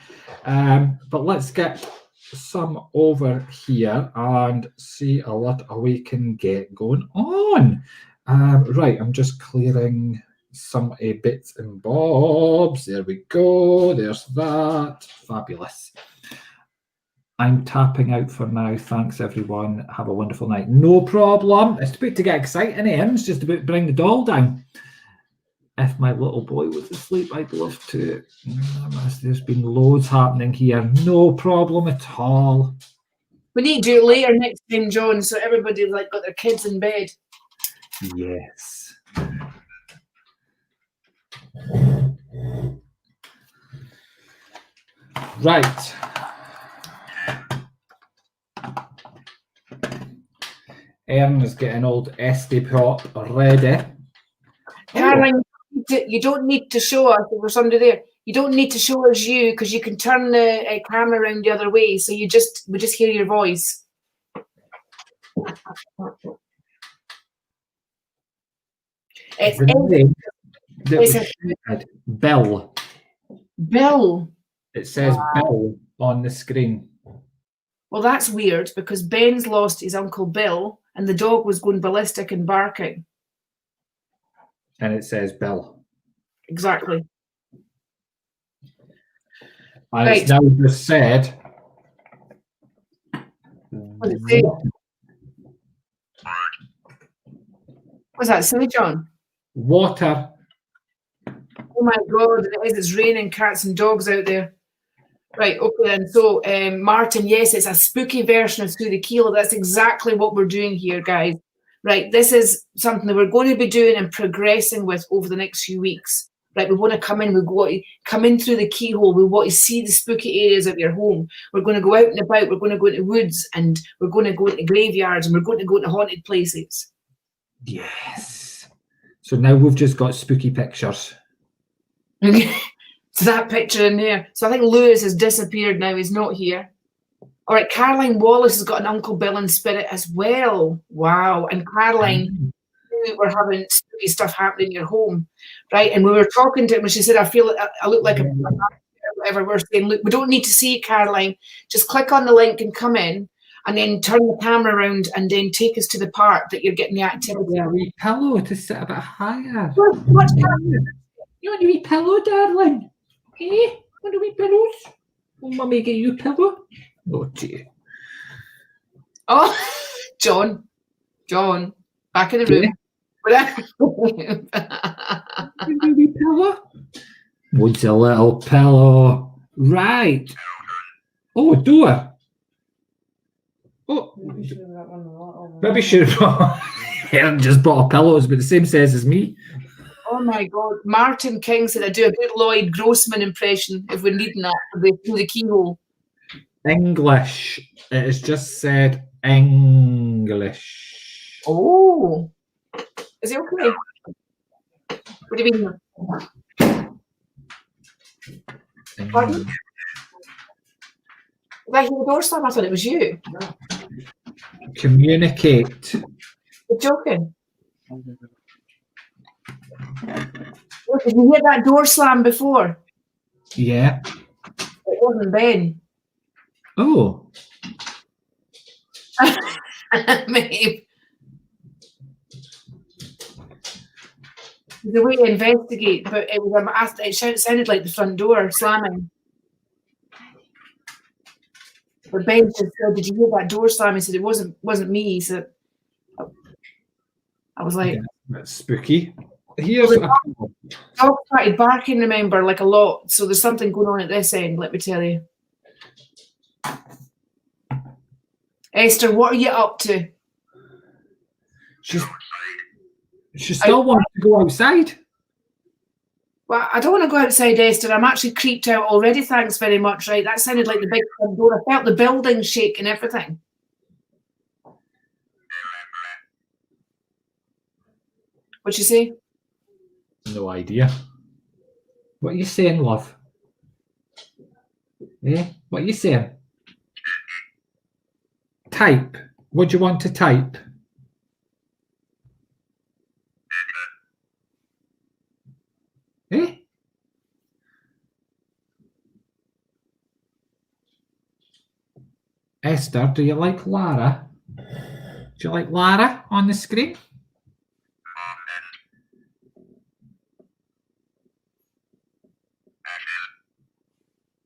[SPEAKER 1] But let's get some over here and see what we can get going on. Right, I'm just clearing some bits and bobs. There we go. There's that. Fabulous. I'm tapping out for now. Thanks, everyone. Have a wonderful night. No problem. It's about to get exciting. It's just about to bring the doll down. If my little boy was asleep, I'd love to. There's been loads happening here. No problem at all.
[SPEAKER 2] We need to do it later next time, John, so everybody's got their kids in bed.
[SPEAKER 1] Yes. Right. Erin is getting old Esther Pop ready.
[SPEAKER 2] Caroline, you don't need to show us. If there's somebody there, you don't need to show us you because you can turn the camera around the other way. So we just hear your voice. It's
[SPEAKER 1] Bill.
[SPEAKER 2] Bill.
[SPEAKER 1] It says Bill on the screen.
[SPEAKER 2] Well, that's weird because Ben's lost his Uncle Bill and the dog was going ballistic and barking.
[SPEAKER 1] And it says Bill.
[SPEAKER 2] Exactly.
[SPEAKER 1] And it's now just said.
[SPEAKER 2] What did it say? What's that say, John?
[SPEAKER 1] Water.
[SPEAKER 2] Oh my God, it is. It's raining cats and dogs out there. Right, okay then. So, Martin, yes, it's a spooky version of Through the Keyhole. That's exactly what we're doing here, guys. Right, this is something that we're going to be doing and progressing with over the next few weeks. Right, we want to come in, we want to come in through the keyhole, we want to see the spooky areas of your home. We're going to go out and about, we're going to go into woods and we're going to go into graveyards and we're going to go into haunted places.
[SPEAKER 1] Yes. So now we've just got spooky pictures.
[SPEAKER 2] So that picture in there. So I think Lewis has disappeared now, he's not here. All right, Caroline Wallace has got an Uncle Bill in spirit as well. Wow. And Caroline, we're having spooky stuff happening in your home, right? And we were talking to him, and she said, I look like a whatever. We're saying, look, we don't need to see it, Caroline. Just click on the link and come in, and then turn the camera around, and then take us to the part that you're getting the activity.
[SPEAKER 1] A wee pillow to sit a bit higher.
[SPEAKER 2] What's
[SPEAKER 1] you want a wee pillow, darling? Hey, want a wee pillows? Will Mummy get you a pillow? Oh dear.
[SPEAKER 2] Oh, John, back in the room.
[SPEAKER 1] Baby pillow. What's a little pillow? Right. Oh, a door. Oh, maybe should have Helen just bought a pillow. It's about the same size as me.
[SPEAKER 2] Oh my God. Martin King said I'd do a good Lloyd Grossman impression if we're needing that through the keyhole.
[SPEAKER 1] English. It has just said English.
[SPEAKER 2] Oh. Is it okay? What do you mean? Pardon? Did I hear the door slam? I thought it was you.
[SPEAKER 1] Communicate.
[SPEAKER 2] You're joking. Did you hear that door slam before?
[SPEAKER 1] Yeah.
[SPEAKER 2] It wasn't Ben.
[SPEAKER 1] Oh.
[SPEAKER 2] Maybe. The way to investigate, but it was it sounded like the front door slamming. But Ben just said, "Did you hear that door slam?" He said, "It wasn't me." He said, "I was like,
[SPEAKER 1] yeah, that's spooky." Here's
[SPEAKER 2] the dog started barking. Remember, like a lot. So there's something going on at this end. Let me tell you, Esther. What are you up to?
[SPEAKER 1] She still wants to go outside.
[SPEAKER 2] Well, I don't want to go outside, Esther. I'm actually creeped out already. Thanks very much. Right, that sounded like the big front door. I felt the building shake and everything. What'd you say?
[SPEAKER 1] No idea. What are you saying, love? Eh? What are you saying? Type. What do you want to type? Eh? Esther, do you like Lara? Do you like Lara on the screen?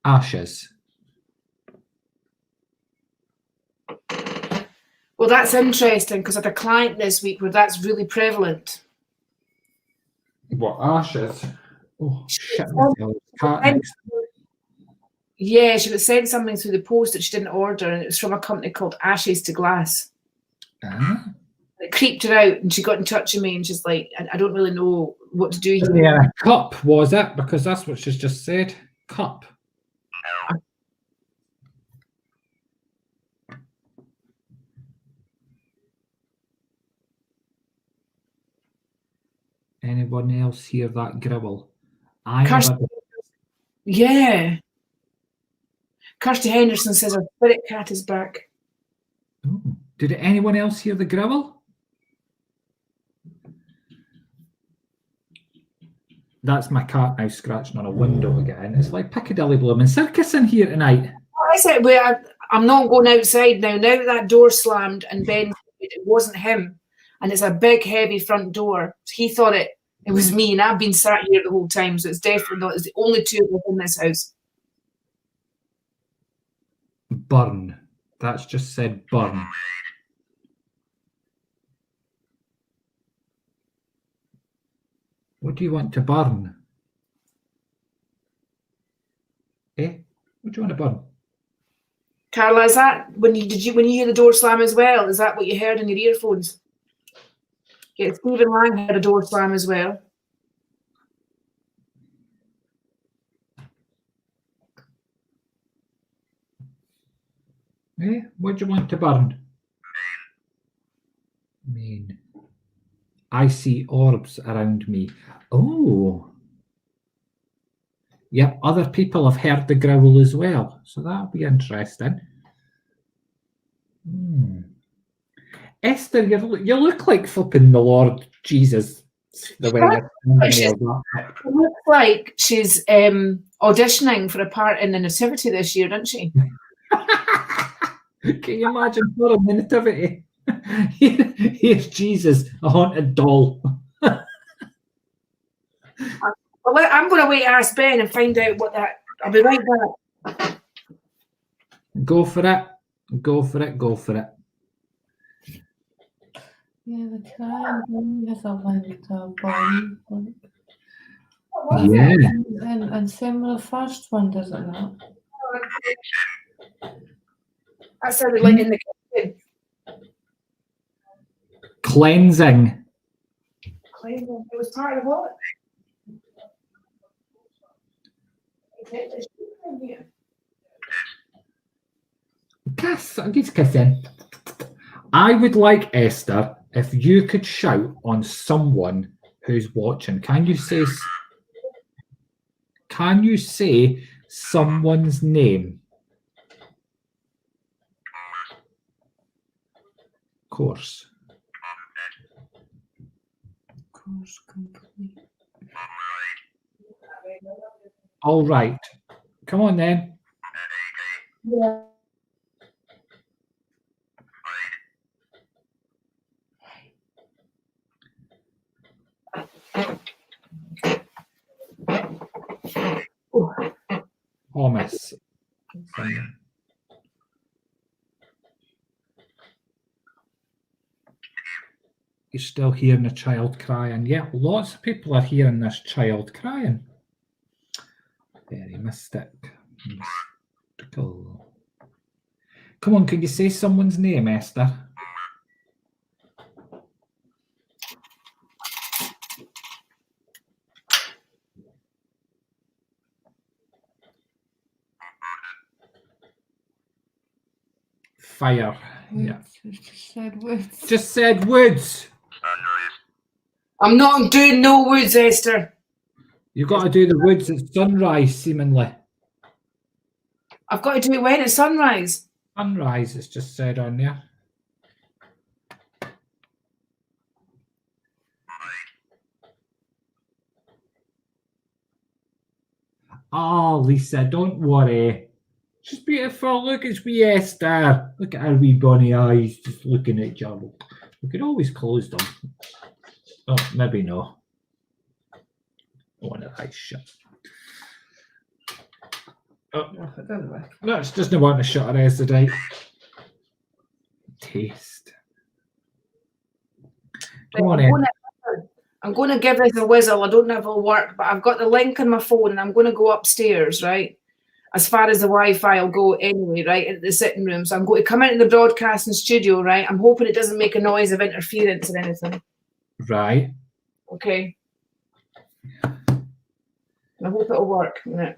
[SPEAKER 1] Ashes.
[SPEAKER 2] Well, that's interesting because I had a client this week where that's really prevalent.
[SPEAKER 1] What, ashes? Oh, shit.
[SPEAKER 2] Yeah, she got sent something through the post that she didn't order, and it was from a company called Ashes to Glass. It creeped her out, and she got in touch with me, and she's like, I don't really know what to do here.
[SPEAKER 1] Yeah, cup, was it? Because that's what she's just said. Cup. Anyone else hear that growl?
[SPEAKER 2] Yeah. Kirsty Henderson says her spirit cat is back.
[SPEAKER 1] Oh. Did anyone else hear the growl? That's my cat now scratching on a window again. It's like Piccadilly Blooming Circus in here tonight.
[SPEAKER 2] I said, well, I'm not going outside now. Now that door slammed and Ben said it wasn't him, and it's a big, heavy front door. He thought it was me, and I've been sat here the whole time, so it's definitely not. It's the only two of us in this house.
[SPEAKER 1] Burn. That's just said burn. What do you want to burn? Eh? What do you want to burn?
[SPEAKER 2] Carla, is that when you hear the door slam as well? Is that what you heard in your earphones? Yeah, Stephen Lang heard a door slam as well.
[SPEAKER 1] Eh? What do you want to burn? Main. I see orbs around me. Oh. Yep, other people have heard the growl as well, so that'll be interesting. Esther, you look like flipping the Lord Jesus. The way
[SPEAKER 2] it looks like she's auditioning for a part in the Nativity this year, doesn't she?
[SPEAKER 1] Can you imagine for a Nativity? Here's Jesus, a haunted doll.
[SPEAKER 2] Well, I'm going to wait to ask Ben and find out what that. I'll be right back.
[SPEAKER 1] Go for it. Go for it. Go for it.
[SPEAKER 3] Yeah, the crying baby has a link to a bond.
[SPEAKER 1] Yeah.
[SPEAKER 3] And same with the first one, does it not?
[SPEAKER 2] That sounded like in the kitchen.
[SPEAKER 1] Cleansing.
[SPEAKER 2] It was part of what?
[SPEAKER 1] Kiss kissing. I would like, Esther, if you could shout on someone who's watching. Can you say someone's name? Course.
[SPEAKER 3] Course complete.
[SPEAKER 1] All right. Come on then.
[SPEAKER 2] Yeah.
[SPEAKER 1] Oh, miss. You're still hearing a child crying. Yeah, lots of people are hearing this child crying. Very mystical. Come on, can you say someone's name, Esther? Fire. Yeah.
[SPEAKER 3] Just said Woods.
[SPEAKER 1] Just said Woods.
[SPEAKER 2] I'm not doing no Woods, Esther.
[SPEAKER 1] You've got to do the Woods at sunrise, seemingly.
[SPEAKER 2] I've got to do it when it's sunrise.
[SPEAKER 1] Sunrise is just said on there. Oh, Lisa, don't worry. She's beautiful. Look, it's wee Esther. Look at her wee bonny eyes just looking at you. We could always close them. Oh, maybe no. I want her eyes shut. Oh,
[SPEAKER 3] No, it doesn't work.
[SPEAKER 1] no, she doesn't want to shut her eyes today. Taste. Come on in.
[SPEAKER 2] I'm going to give this a whizzle. I don't know if it'll work, but I've got the link on my phone and I'm going to go upstairs, right? As far as the Wi-Fi will go anyway, right, into the sitting room. So I'm going to come into the broadcasting studio, right? I'm hoping it doesn't make a noise of interference or anything.
[SPEAKER 1] Right.
[SPEAKER 2] Okay. I hope it'll work. Yeah.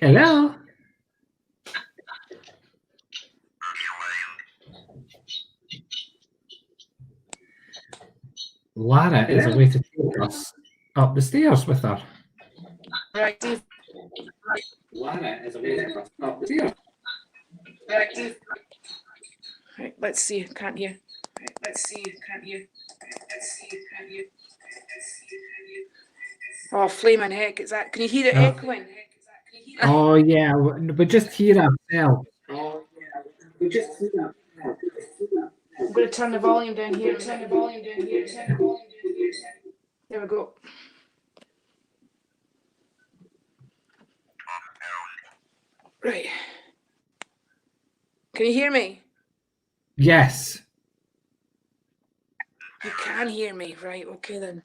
[SPEAKER 1] Hello. Lara is away to take us up the stairs with her.
[SPEAKER 2] Right.
[SPEAKER 1] Lara is away to take us up the stairs.
[SPEAKER 2] Right, let's see. Can't hear. Right, let's see. Can't hear. Can't hear. Oh, flaming heck! Is that? Can you hear it echoing?
[SPEAKER 1] Oh yeah, we just hear ourselves. Oh yeah, we just hear ourselves.
[SPEAKER 2] I'm going to turn the volume down here. There we go. Right. Can you hear me?
[SPEAKER 1] Yes.
[SPEAKER 2] You can hear me, right? Okay then.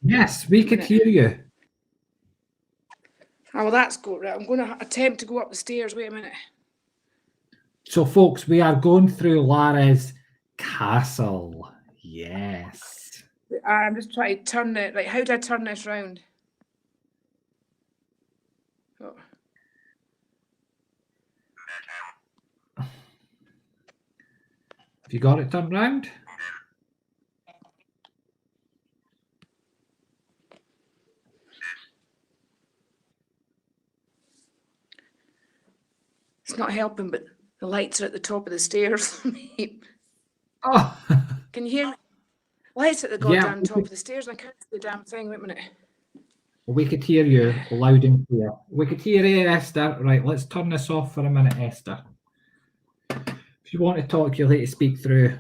[SPEAKER 1] Yes, we could hear you.
[SPEAKER 2] Oh, well, that's good. Right, I'm going to attempt to go up the stairs. Wait a minute.
[SPEAKER 1] So, folks, we are going through Lara's castle. Yes.
[SPEAKER 2] I'm just trying to turn it. Like, how do I turn this round? Oh.
[SPEAKER 1] Have you got it turned round?
[SPEAKER 2] It's not helping, but the lights are at the top of the stairs.
[SPEAKER 1] Oh.
[SPEAKER 2] Can you hear me? Lights at the goddamn top of the stairs, and I can't see the damn thing. Wait a minute.
[SPEAKER 1] We could hear you loud and clear. We could hear you, Esther. Right, let's turn this off for a minute, Esther. If you want to talk, you'll have to speak through.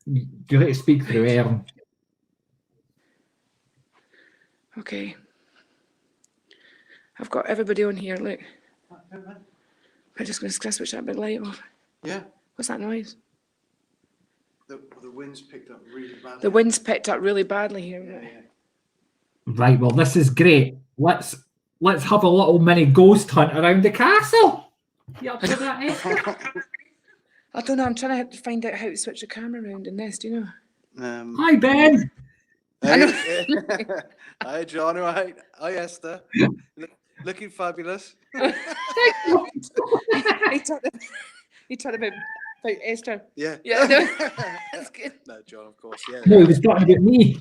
[SPEAKER 1] You'll have to speak through Aaron.
[SPEAKER 2] Okay. I've got everybody on here, look. I'm just going to switch that big light off.
[SPEAKER 4] Yeah.
[SPEAKER 2] What's that noise?
[SPEAKER 4] The wind's picked up really badly.
[SPEAKER 2] The wind's picked up really badly here.
[SPEAKER 4] Yeah.
[SPEAKER 1] Right, well, this is great. Let's have a little mini ghost hunt around the castle. You up for that, Esther?
[SPEAKER 2] I don't know, I'm trying to find out how to switch the camera around in this, do you know?
[SPEAKER 1] Hi, Ben.
[SPEAKER 4] Hey, hi, John. All right. Hi, Esther. Looking fabulous.
[SPEAKER 2] he talked about Esther.
[SPEAKER 4] Yeah.
[SPEAKER 2] Yeah, no, that's good.
[SPEAKER 4] No, John, of course. Yeah.
[SPEAKER 1] No, he was talking about me.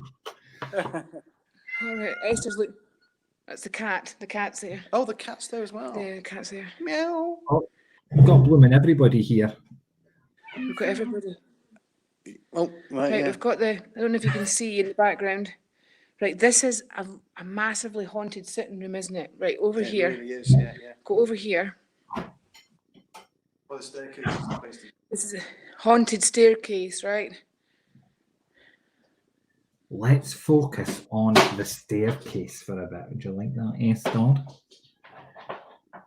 [SPEAKER 2] All right, Esther's look. That's the cat. The cat's there.
[SPEAKER 4] Oh, the cat's there as well.
[SPEAKER 2] Yeah, the cat's there.
[SPEAKER 4] Meow.
[SPEAKER 1] Oh, we've got blooming everybody here.
[SPEAKER 2] We've got everybody.
[SPEAKER 4] Oh, right.
[SPEAKER 2] Right,
[SPEAKER 4] Yeah.
[SPEAKER 2] we've got the. I don't know if you can see in the background. Right, this is a massively haunted sitting room, isn't it? Right, over
[SPEAKER 4] It
[SPEAKER 2] here.
[SPEAKER 4] really is. Yeah.
[SPEAKER 2] Go over here.
[SPEAKER 4] Well, the staircase is the place to.
[SPEAKER 2] This is a haunted staircase, right?
[SPEAKER 1] Let's focus on the staircase for a bit. Would you like that, Esther?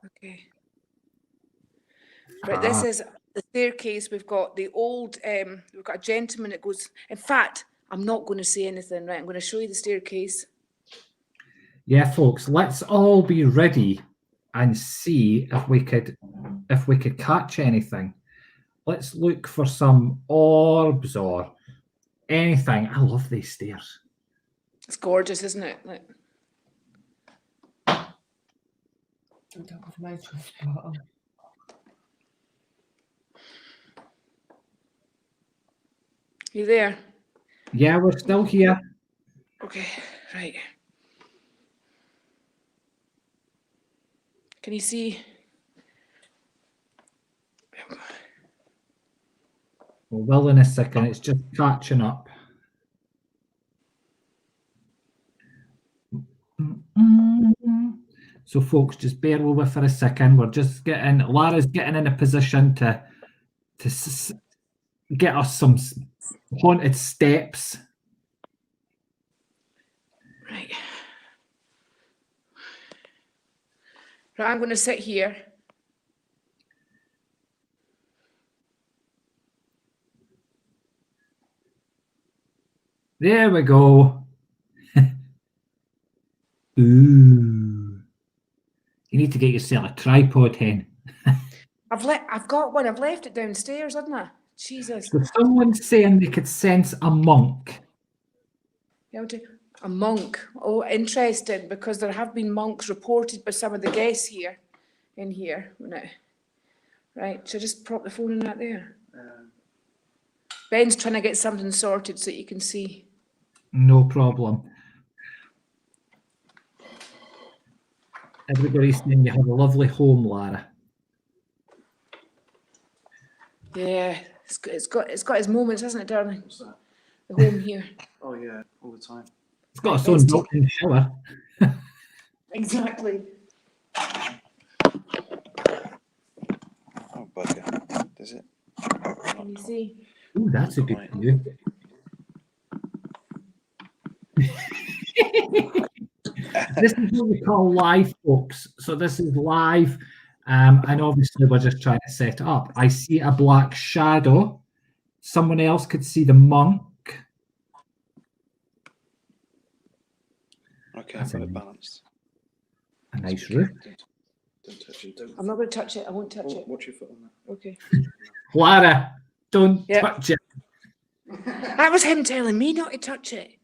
[SPEAKER 2] Okay. Right, this is the staircase. We've got the old, we've got a gentleman that goes, in fact, I'm not going to say anything, right? I'm going to show you the staircase.
[SPEAKER 1] Yeah, folks, let's all be ready and see if we could catch anything. Let's look for some orbs or anything. I love these stairs.
[SPEAKER 2] It's gorgeous, isn't it? Like,
[SPEAKER 3] I don't have my spot.
[SPEAKER 2] you there?
[SPEAKER 1] Yeah, we're still here.
[SPEAKER 2] Okay, right. Can you see?
[SPEAKER 1] We will in a second. It's just catching up. So, folks, just bear with us for a second. We're just Lara's getting in a position to get us some haunted steps.
[SPEAKER 2] Right. Right, I'm going to sit here.
[SPEAKER 1] There we go. Ooh. You need to get yourself a tripod, hen.
[SPEAKER 2] I've got one. I've left it downstairs, haven't I? Jesus.
[SPEAKER 1] So someone's saying they could sense a monk.
[SPEAKER 2] Yeah, a monk. Oh, interesting, because there have been monks reported by some of the guests here, in here. Right, so just prop the phone in that there. Ben's trying to get something sorted so you can see.
[SPEAKER 1] No problem. Everybody's saying you have a lovely home, Lara.
[SPEAKER 2] Yeah, it's got its moments, hasn't it, darling?
[SPEAKER 4] What's that?
[SPEAKER 2] The home here.
[SPEAKER 4] Oh yeah, all the time.
[SPEAKER 1] It's got its own built-in shower.
[SPEAKER 2] Exactly.
[SPEAKER 4] Oh bugger. Does it?
[SPEAKER 2] Can you see?
[SPEAKER 1] Ooh, that's a good view. This is what we call live, folks. So this is live, and obviously we're just trying to set it up. I see a black shadow. Someone else could see the monk.
[SPEAKER 4] Okay,
[SPEAKER 1] That's
[SPEAKER 4] I've got
[SPEAKER 1] a
[SPEAKER 4] it balanced.
[SPEAKER 1] A nice roof.
[SPEAKER 4] Don't touch it. Don't.
[SPEAKER 2] I'm not going to touch it. I won't touch it.
[SPEAKER 4] Watch your foot on that.
[SPEAKER 2] Okay.
[SPEAKER 1] Lara, don't
[SPEAKER 2] Yeah.
[SPEAKER 1] touch it.
[SPEAKER 2] That was him telling me not to touch it.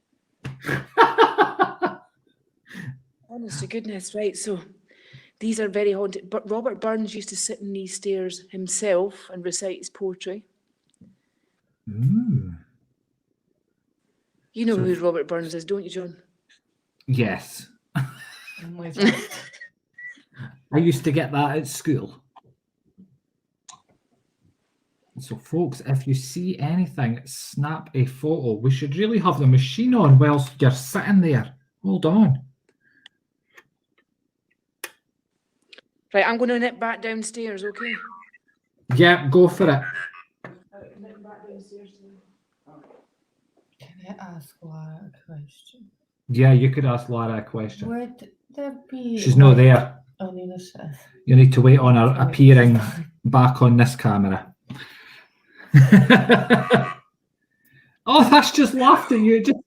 [SPEAKER 2] Honest to goodness, right? So these are very haunted. But Robert Burns used to sit in these stairs himself and recite his poetry.
[SPEAKER 1] Ooh.
[SPEAKER 2] You know
[SPEAKER 1] So-
[SPEAKER 2] who Robert Burns is, don't you, John?
[SPEAKER 1] Yes.
[SPEAKER 3] I'm with
[SPEAKER 1] I used to get that at school. So, folks, if you see anything, snap a photo. We should really have the machine on whilst you're sitting there. Hold on.
[SPEAKER 2] Right, I'm going to nip back downstairs, okay?
[SPEAKER 1] Yeah, go for it.
[SPEAKER 2] Nip back downstairs.
[SPEAKER 3] Can I ask Laura a question?
[SPEAKER 1] Yeah, you could ask Lara a question.
[SPEAKER 3] Would there be?
[SPEAKER 1] She's not there.
[SPEAKER 3] Oh, no, this is.
[SPEAKER 1] You need to wait on her appearing back on this camera. Oh, that's just laughed at you. Just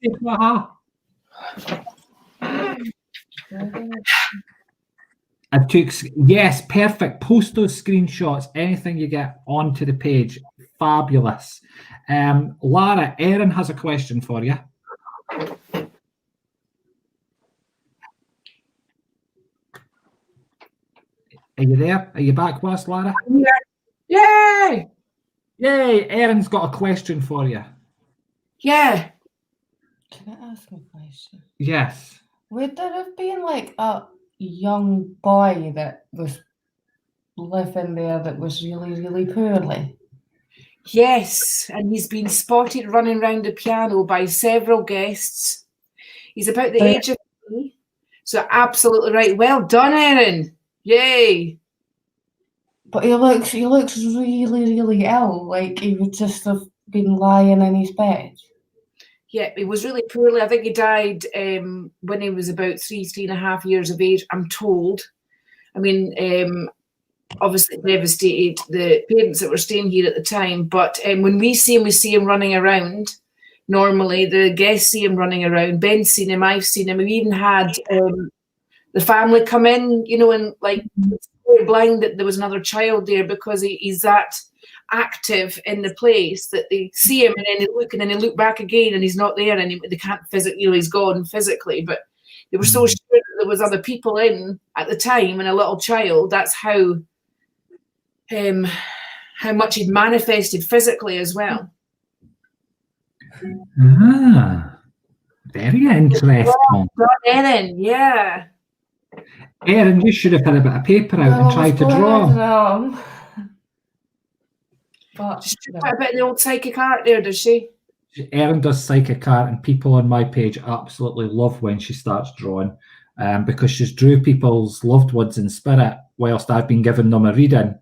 [SPEAKER 1] I took, yes, perfect. Post those screenshots. Anything you get onto the page, fabulous. Lara, Erin has a question for you. Are you there? Are you back with us, Lara?
[SPEAKER 2] Yay!
[SPEAKER 1] Yay! Erin's got a question for you.
[SPEAKER 2] Yeah.
[SPEAKER 3] Can I ask a question?
[SPEAKER 1] Yes.
[SPEAKER 3] Would there have been like a young boy that was living there that was really, really poorly?
[SPEAKER 2] Yes, and he's been spotted running around the piano by several guests. He's about the age of me, so absolutely right. Well done, Erin. Yay!
[SPEAKER 3] But he looks really, really ill. Like he would just have been lying in his bed.
[SPEAKER 2] Yeah, he was really poorly. I think he died when he was about 3.5 years of age, I'm told. I mean, obviously devastated the parents that were staying here at the time. But when we see him running around. Normally, the guests see him running around. Ben's seen him. I've seen him. We even had the family come in, you know, and like blind that there was another child there because he's that active in the place that they see him and then they look back again and he's not there and they can't physically, you know, he's gone physically. But they were so sure that there was other people in at the time and a little child. That's how much he'd manifested physically as well.
[SPEAKER 1] Ah, very interesting.
[SPEAKER 2] Erin, yeah.
[SPEAKER 1] Erin, you should have had a bit of paper out and tried to draw.
[SPEAKER 3] But
[SPEAKER 2] She's quite a bit of the old psychic art there, does she?
[SPEAKER 1] Erin does psychic art, and people on my page absolutely love when she starts drawing, because she's drew people's loved ones in spirit whilst I've been giving them a reading.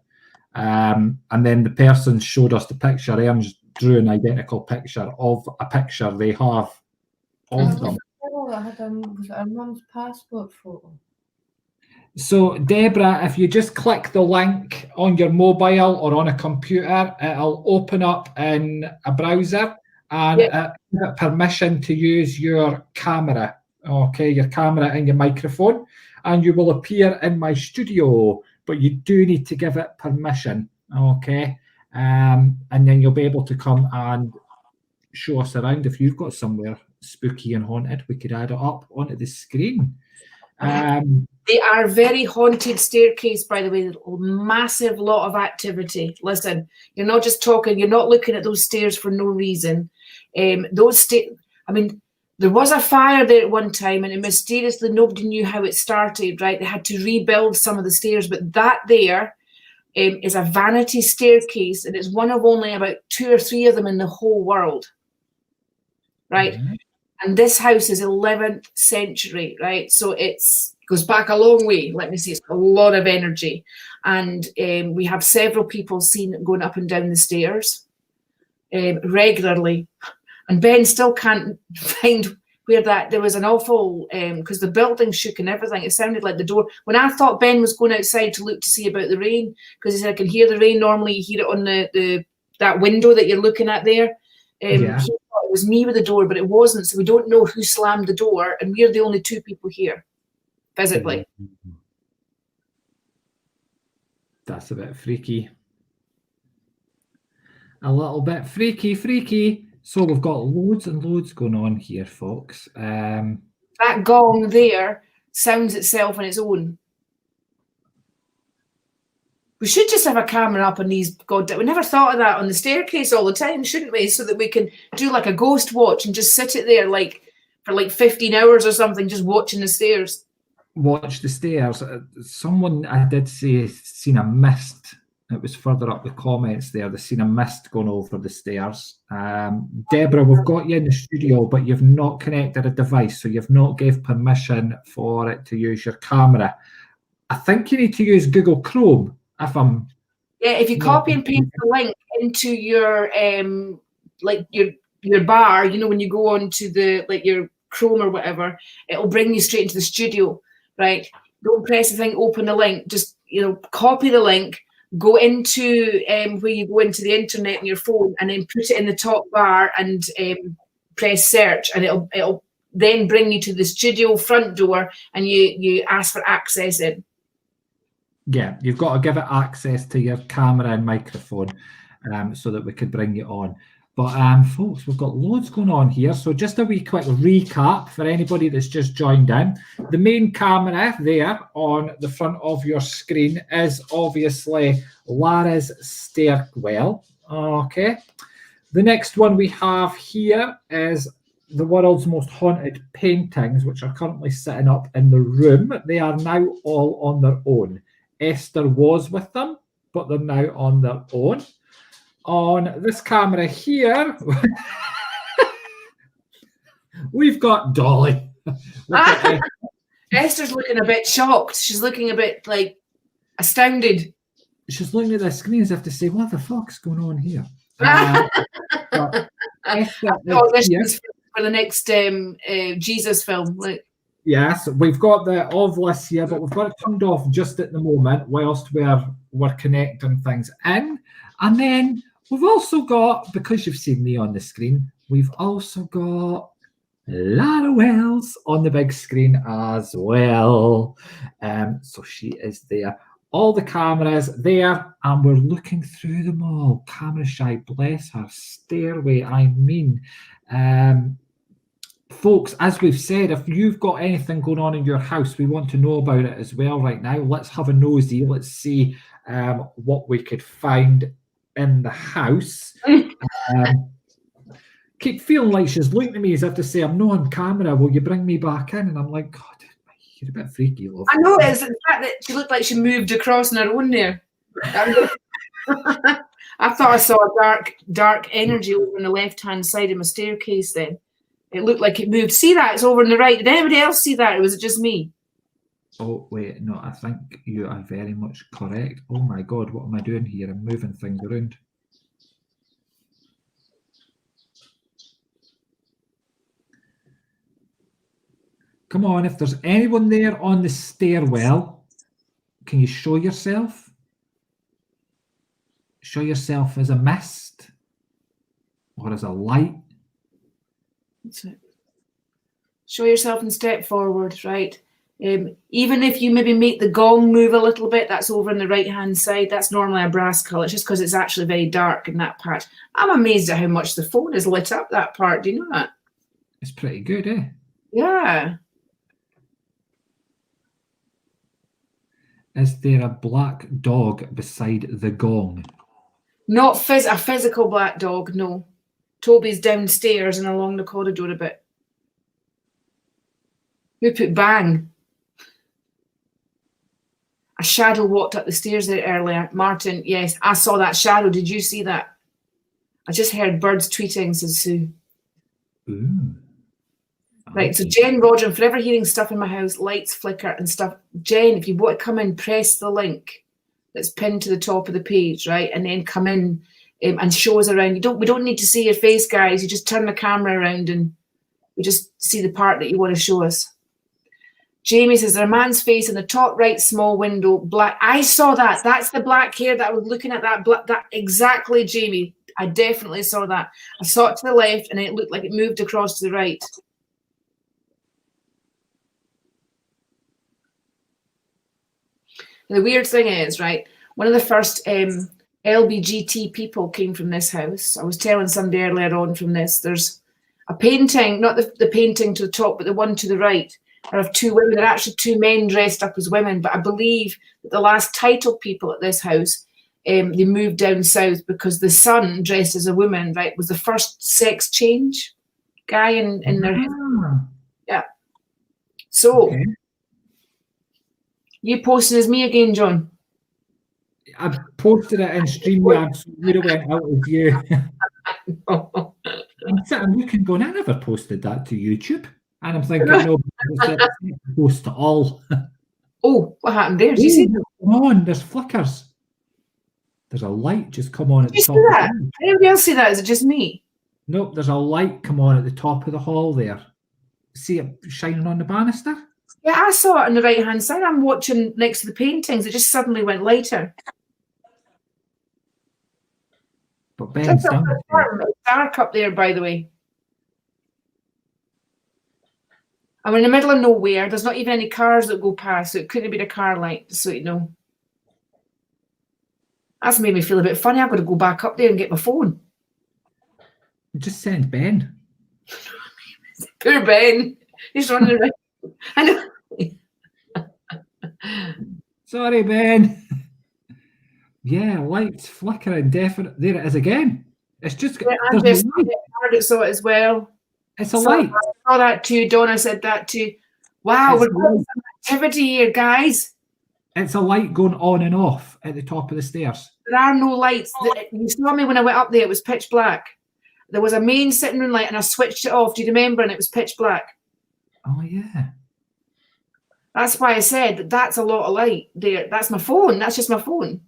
[SPEAKER 1] And then the person showed us the picture. Erin's drew an identical picture of a picture they have of them.
[SPEAKER 3] Was it a mum's passport photo?
[SPEAKER 1] So, Deborah, if you just click the link on your mobile or on a computer, it'll open up in a browser and give it permission to use your camera, okay, your camera and your microphone, and you will appear in my studio, but you do need to give it permission, okay? And then you'll be able to come and show us around. If you've got somewhere spooky and haunted, we could add it up onto the screen.
[SPEAKER 2] They are very haunted staircase, by the way. There's a massive lot of activity. Listen, you're not just talking, you're not looking at those stairs for no reason. I mean, there was a fire there at one time and it mysteriously, nobody knew how it started, right? They had to rebuild some of the stairs, but that there is a vanity staircase and it's one of only about 2 or 3 of them in the whole world, right? Mm-hmm. And this house is 11th century, right? So it's goes back a long way. Let me see, it's a lot of energy. And we have several people seen it going up and down the stairs regularly. And Ben still can't find where there was an awful, because the building shook and everything. It sounded like the door. When I thought Ben was going outside to look to see about the rain, because he said, I can hear the rain. Normally you hear it on that window that you're looking at there. He thought it was me with the door, but it wasn't. So we don't know who slammed the door. And we're the only 2 people here. Physically.
[SPEAKER 1] That's a bit freaky. A little bit freaky. So we've got loads and loads going on here, folks.
[SPEAKER 2] That gong there sounds itself on its own. We should just have a camera up on these we never thought of that on the staircase all the time, shouldn't we? So that we can do like a ghost watch and just sit it there for 15 hours or something, just watching the stairs.
[SPEAKER 1] Watch the stairs. Someone I did say seen a mist. It was further up the comments there. They've seen a mist going over the stairs. Deborah, we've got you in the studio, but you've not connected a device, so you've not gave permission for it to use your camera. I think you need to use Google Chrome.
[SPEAKER 2] If you copy and paste the link into your your bar, you know, when you go on to your Chrome or whatever, it'll bring you straight into the studio. right? Don't press the thing, open the link. Just, copy the link, go into where you go into the internet on your phone, and then put it in the top bar and press search, and it'll then bring you to the studio front door, and you ask for access in.
[SPEAKER 1] Yeah, you've got to give it access to your camera and microphone so that we could bring you on. But folks, we've got loads going on here. So just a wee quick recap for anybody that's just joined in. The main camera there on the front of your screen is obviously Lara's stairwell. Okay. The next one we have here is the world's most haunted paintings, which are currently sitting up in the room. They are now all on their own. Esther was with them, but they're now on their own. On this camera here, we've got Dolly.
[SPEAKER 2] Esther's looking a bit shocked. She's looking a bit like astounded.
[SPEAKER 1] She's looking at the screen as if to say, what the fuck's going on here?
[SPEAKER 2] This is for the next Jesus film.
[SPEAKER 1] Yes, we've got the Ovilus here, but we've got it turned off just at the moment whilst we're connecting things in. And then we've also got, because you've seen me on the screen, we've also got Lara Wells on the big screen as well. So she is there. All the cameras there, and we're looking through them all. Camera shy, bless her. Stairway, I mean. Folks, as we've said, if you've got anything going on in your house, we want to know about it as well right now. Let's have a nosy. Let's see what we could find in the house. Keep feeling like she's looking at me as if to say, I'm not on camera. Will you bring me back in? And I'm like, God, you're a bit freaky, love.
[SPEAKER 2] I know it is. In fact, that she looked like she moved across on her own there. I thought I saw a dark energy over on the left-hand side of my staircase then. It looked like it moved. See that? It's over on the right. Did anybody else see that? Or was it just me?
[SPEAKER 1] Oh, wait. No, I think you are very much correct. Oh, my God. What am I doing here? I'm moving things around. Come on. If there's anyone there on the stairwell, can you show yourself? Show yourself as a mist or as a light.
[SPEAKER 2] That's it. Show yourself and step forward, right? Even if you maybe make the gong move a little bit, that's over on the right-hand side. That's normally a brass colour. It's just because it's actually very dark in that patch. I'm amazed at how much the phone has lit up that part. Do you know that?
[SPEAKER 1] It's pretty good, eh?
[SPEAKER 2] Yeah.
[SPEAKER 1] Is there a black dog beside the gong?
[SPEAKER 2] Not a physical black dog, no. Toby's downstairs and along the corridor a bit. Who put bang? A shadow walked up the stairs there earlier. Martin, yes, I saw that shadow. Did you see that? I just heard birds tweeting, says Sue.
[SPEAKER 1] Ooh.
[SPEAKER 2] Right, so Jen, Roger, I'm forever hearing stuff in my house, lights flicker and stuff. Jen, if you want to come in, press the link that's pinned to the top of the page, right? And then come in and show us around. We don't need to see your face, guys. You just turn the camera around and we just see the part that you want to show us. Jamie says, there's a man's face in the top right small window, black. I saw that. That's the black hair that I was looking at. That exactly, Jamie. I definitely saw that. I saw it to the left and it looked like it moved across to the right. The weird thing is, right, one of the first LBGT people came from this house. I was telling somebody earlier on from this. There's a painting, not the painting to the top, but the one to the right, are of two women. They're actually two men dressed up as women, but I believe that the last title people at this house, they moved down south because the son, dressed as a woman, right, was the first sex change guy in their house. Yeah. So... Okay. You posting as me again, John?
[SPEAKER 1] I posted it in StreamYard, so we went out with you. I'm sitting looking going, I never posted that to YouTube. And I'm thinking, no, it's post to all.
[SPEAKER 2] Oh, what happened there? Did you see that?
[SPEAKER 1] Come on, there's flickers. There's a light just come on at the top.
[SPEAKER 2] Did you see that? Did anybody else see that? Is it just me?
[SPEAKER 1] Nope, there's a light come on at the top of the hall there. See it shining on the banister?
[SPEAKER 2] Yeah, I saw it on the right-hand side. I'm watching next to the paintings. It just suddenly went lighter.
[SPEAKER 1] But Ben's
[SPEAKER 2] Just
[SPEAKER 1] done
[SPEAKER 2] up
[SPEAKER 1] it.
[SPEAKER 2] the farm. It's dark up there, by the way. I'm in the middle of nowhere. There's not even any cars that go past, so it couldn't have been a car light, just so you know. That's made me feel a bit funny. I've got to go back up there and get my phone.
[SPEAKER 1] Just send Ben.
[SPEAKER 2] Poor Ben. He's running around. I know.
[SPEAKER 1] Sorry, Ben. Yeah, lights flickering, definite. There it is again. It's just,
[SPEAKER 2] Yeah,
[SPEAKER 1] there's
[SPEAKER 2] just
[SPEAKER 1] no light.
[SPEAKER 2] Margaret saw it as well.
[SPEAKER 1] It's a
[SPEAKER 2] So
[SPEAKER 1] light.
[SPEAKER 2] I saw that too. Donna said that too. Wow,
[SPEAKER 1] It's
[SPEAKER 2] we're doing some activity here, guys.
[SPEAKER 1] It's a light going on and off at the top of the stairs.
[SPEAKER 2] There are no lights. You saw me when I went up there. It was pitch black. There was a main sitting room light, and I switched it off. Do you remember? And it was pitch black.
[SPEAKER 1] Oh, yeah.
[SPEAKER 2] That's why I said that's a lot of light there. That's my phone. That's just my phone.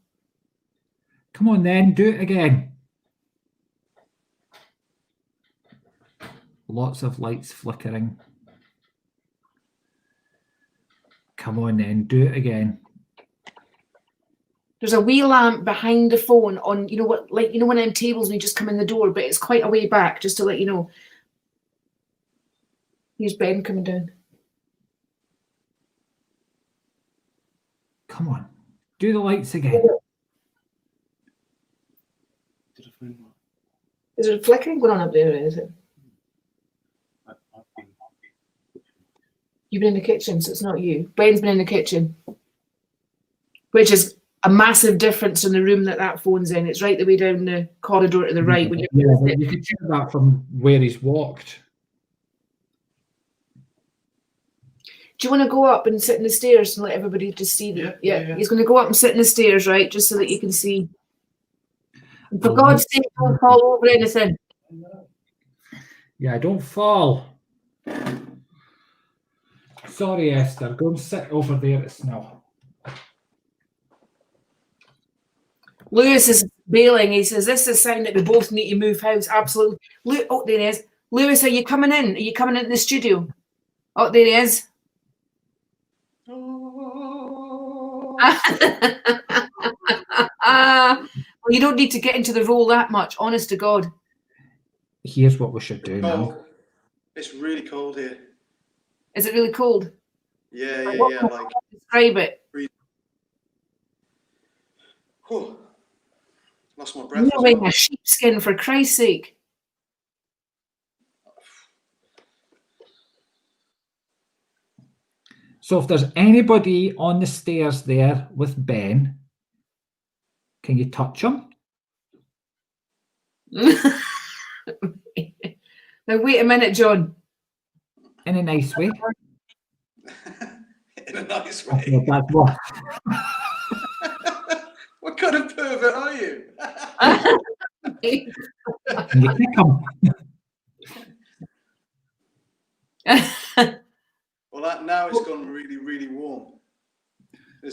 [SPEAKER 1] Come on then, do it again. Lots of lights flickering. Come on then, do it again.
[SPEAKER 2] There's a wee lamp behind the phone on, you know what, like, you know, one of them tables when you just come in the door, but it's quite a way back, just to let you know. Here's Ben coming down.
[SPEAKER 1] Come on, do the lights again.
[SPEAKER 2] Is there flickering going on up there, is it? You've been in the kitchen, so it's not you. Ben's been in the kitchen, which is a massive difference in the room that phone's in. It's right the way down the corridor to the right. When
[SPEAKER 1] Yeah, but you can hear that from where he's walked.
[SPEAKER 2] Do you want to go up and sit in the stairs and let everybody just see them? Yeah. He's going to go up and sit in the stairs, right, just so that you can see. And for God's sake, don't fall over anything.
[SPEAKER 1] Yeah, don't fall. Sorry, Esther. Go and sit over there. It's now.
[SPEAKER 2] Lewis is bailing. He says, this is a sign that we both need to move house. Absolutely. Oh, there he is. Lewis, are you coming in? Are you coming into the studio? Oh, there he is. Well, you don't need to get into the role that much, honest to God.
[SPEAKER 1] Here's what we should do now.
[SPEAKER 4] It's really cold here.
[SPEAKER 2] Is it really cold?
[SPEAKER 4] Yeah.
[SPEAKER 2] Like, describe it.
[SPEAKER 4] Whew. Lost my breath.
[SPEAKER 2] You're wearing a sheepskin, for Christ's sake.
[SPEAKER 1] So if there's anybody on the stairs there with Ben, can you touch him?
[SPEAKER 2] Now wait a minute, John.
[SPEAKER 1] In a nice way.
[SPEAKER 4] In a nice way. What kind of pervert are you?
[SPEAKER 1] Can you kick him?
[SPEAKER 4] Well, now it's gone really, really warm.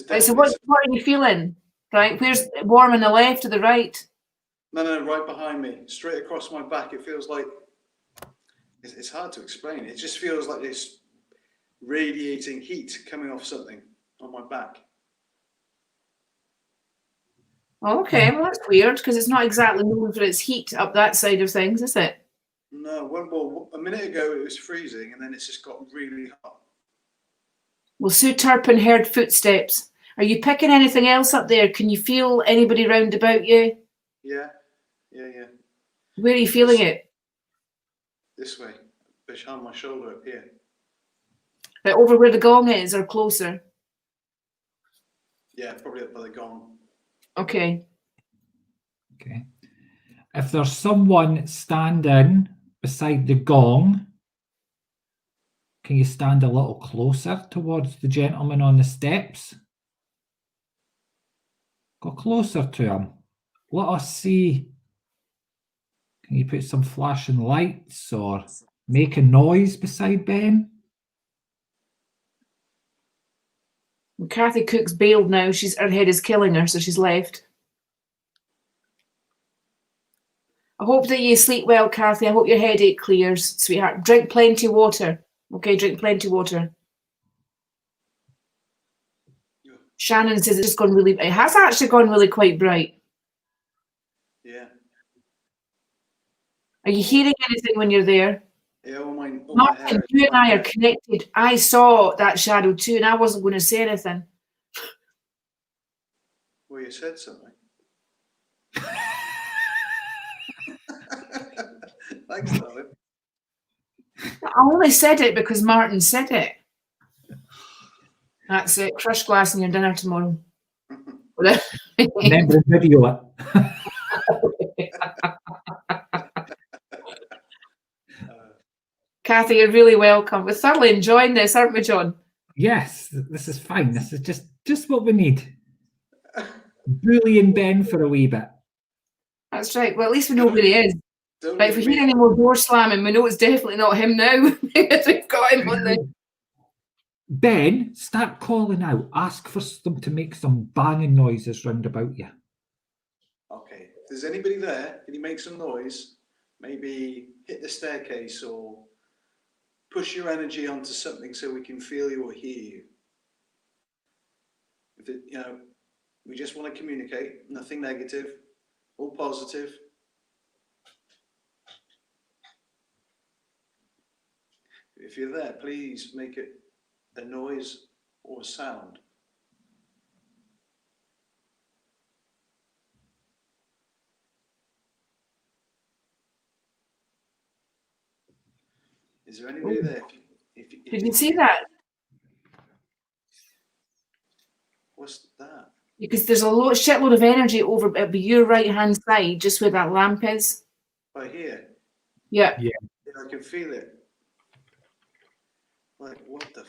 [SPEAKER 2] Right, so what are you feeling? Right, where's warm on the left or the right?
[SPEAKER 4] No, right behind me, straight across my back. It feels like it's hard to explain. It just feels like this radiating heat coming off something on my back.
[SPEAKER 2] Okay, well that's weird because it's not exactly known for its heat up that side of things, is it?
[SPEAKER 4] No, well, a minute ago it was freezing and then it's just got really hot.
[SPEAKER 2] Well, Sue Turpin heard footsteps. Are you picking anything else up there? Can you feel anybody round about you?
[SPEAKER 4] Yeah.
[SPEAKER 2] Where are you feeling it?
[SPEAKER 4] This way, behind my shoulder up here.
[SPEAKER 2] Right, over where the gong is or closer?
[SPEAKER 4] Yeah, probably up by the gong.
[SPEAKER 2] Okay.
[SPEAKER 1] Okay. If there's someone standing beside the gong, can you stand a little closer towards the gentleman on the steps? Go closer to him. Let us see. Can you put some flashing lights or make a noise beside Ben?
[SPEAKER 2] Well, Kathy Cook's bailed now. Her head is killing her, so she's left. I hope that you sleep well, Kathy. I hope your headache clears, sweetheart. Drink plenty of water. Okay, drink plenty of water. Shannon says it's gone really. It has actually gone really quite bright.
[SPEAKER 4] Yeah.
[SPEAKER 2] Are you hearing anything when you're there?
[SPEAKER 4] Yeah, all my
[SPEAKER 2] Martin,
[SPEAKER 4] hair.
[SPEAKER 2] you and I are connected. I saw that shadow too, and I wasn't going to say anything.
[SPEAKER 4] Well, you said something. Thanks, darling.
[SPEAKER 2] I only said it because Martin said it. That's it. Crush glass in your dinner tomorrow.
[SPEAKER 1] Remember the video it.
[SPEAKER 2] Kathy, you're really welcome. We're thoroughly enjoying this, aren't we, John?
[SPEAKER 1] Yes, this is fine. This is just what we need. Bullying Ben for a wee bit.
[SPEAKER 2] That's right. Well, at least we know where he is.
[SPEAKER 4] Don't
[SPEAKER 2] Right, if we
[SPEAKER 4] leave
[SPEAKER 2] hear
[SPEAKER 4] me.
[SPEAKER 2] any more door slamming, we know it's definitely not him now because we've got him on the.
[SPEAKER 1] Ben, start calling out. Ask for them to make some banging noises round about you.
[SPEAKER 4] Okay. If there's anybody there, can you make some noise? Maybe hit the staircase or push your energy onto something so we can feel you or hear you. If it, we just want to communicate. Nothing negative. All positive. If you're there, please make it a noise or a sound. Is there anybody there?
[SPEAKER 2] Did you see that?
[SPEAKER 4] What's that?
[SPEAKER 2] Because there's a shitload of energy over at your right hand side, just where that lamp is.
[SPEAKER 4] Right here.
[SPEAKER 2] Yeah.
[SPEAKER 1] Yeah.
[SPEAKER 4] Yeah, I can feel it. Like, what the?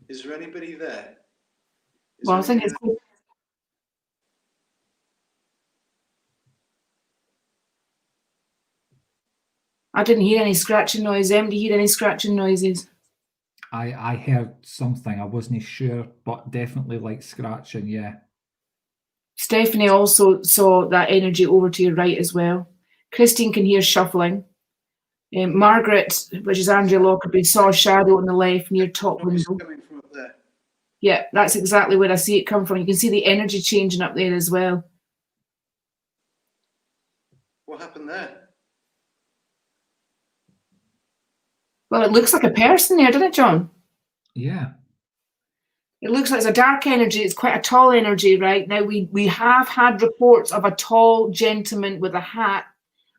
[SPEAKER 4] Is there anybody there?
[SPEAKER 2] Well, I think it's. I didn't hear any scratching noise. Em, did you hear any scratching noises?
[SPEAKER 1] I heard something. I wasn't sure, but definitely like scratching. Yeah.
[SPEAKER 2] Stephanie also saw that energy over to your right as well. Christine can hear shuffling. Margaret, which is Andrea Lockerbie, saw a shadow on the left near top
[SPEAKER 4] Noise
[SPEAKER 2] window.
[SPEAKER 4] coming from up there.
[SPEAKER 2] Yeah, that's exactly where I see it come from. You can see the energy changing up there as well.
[SPEAKER 4] What happened there?
[SPEAKER 2] Well, it looks like a person there, doesn't it, John?
[SPEAKER 1] Yeah.
[SPEAKER 2] It looks like it's a dark energy. It's quite a tall energy, right? Now, we have had reports of a tall gentleman with a hat,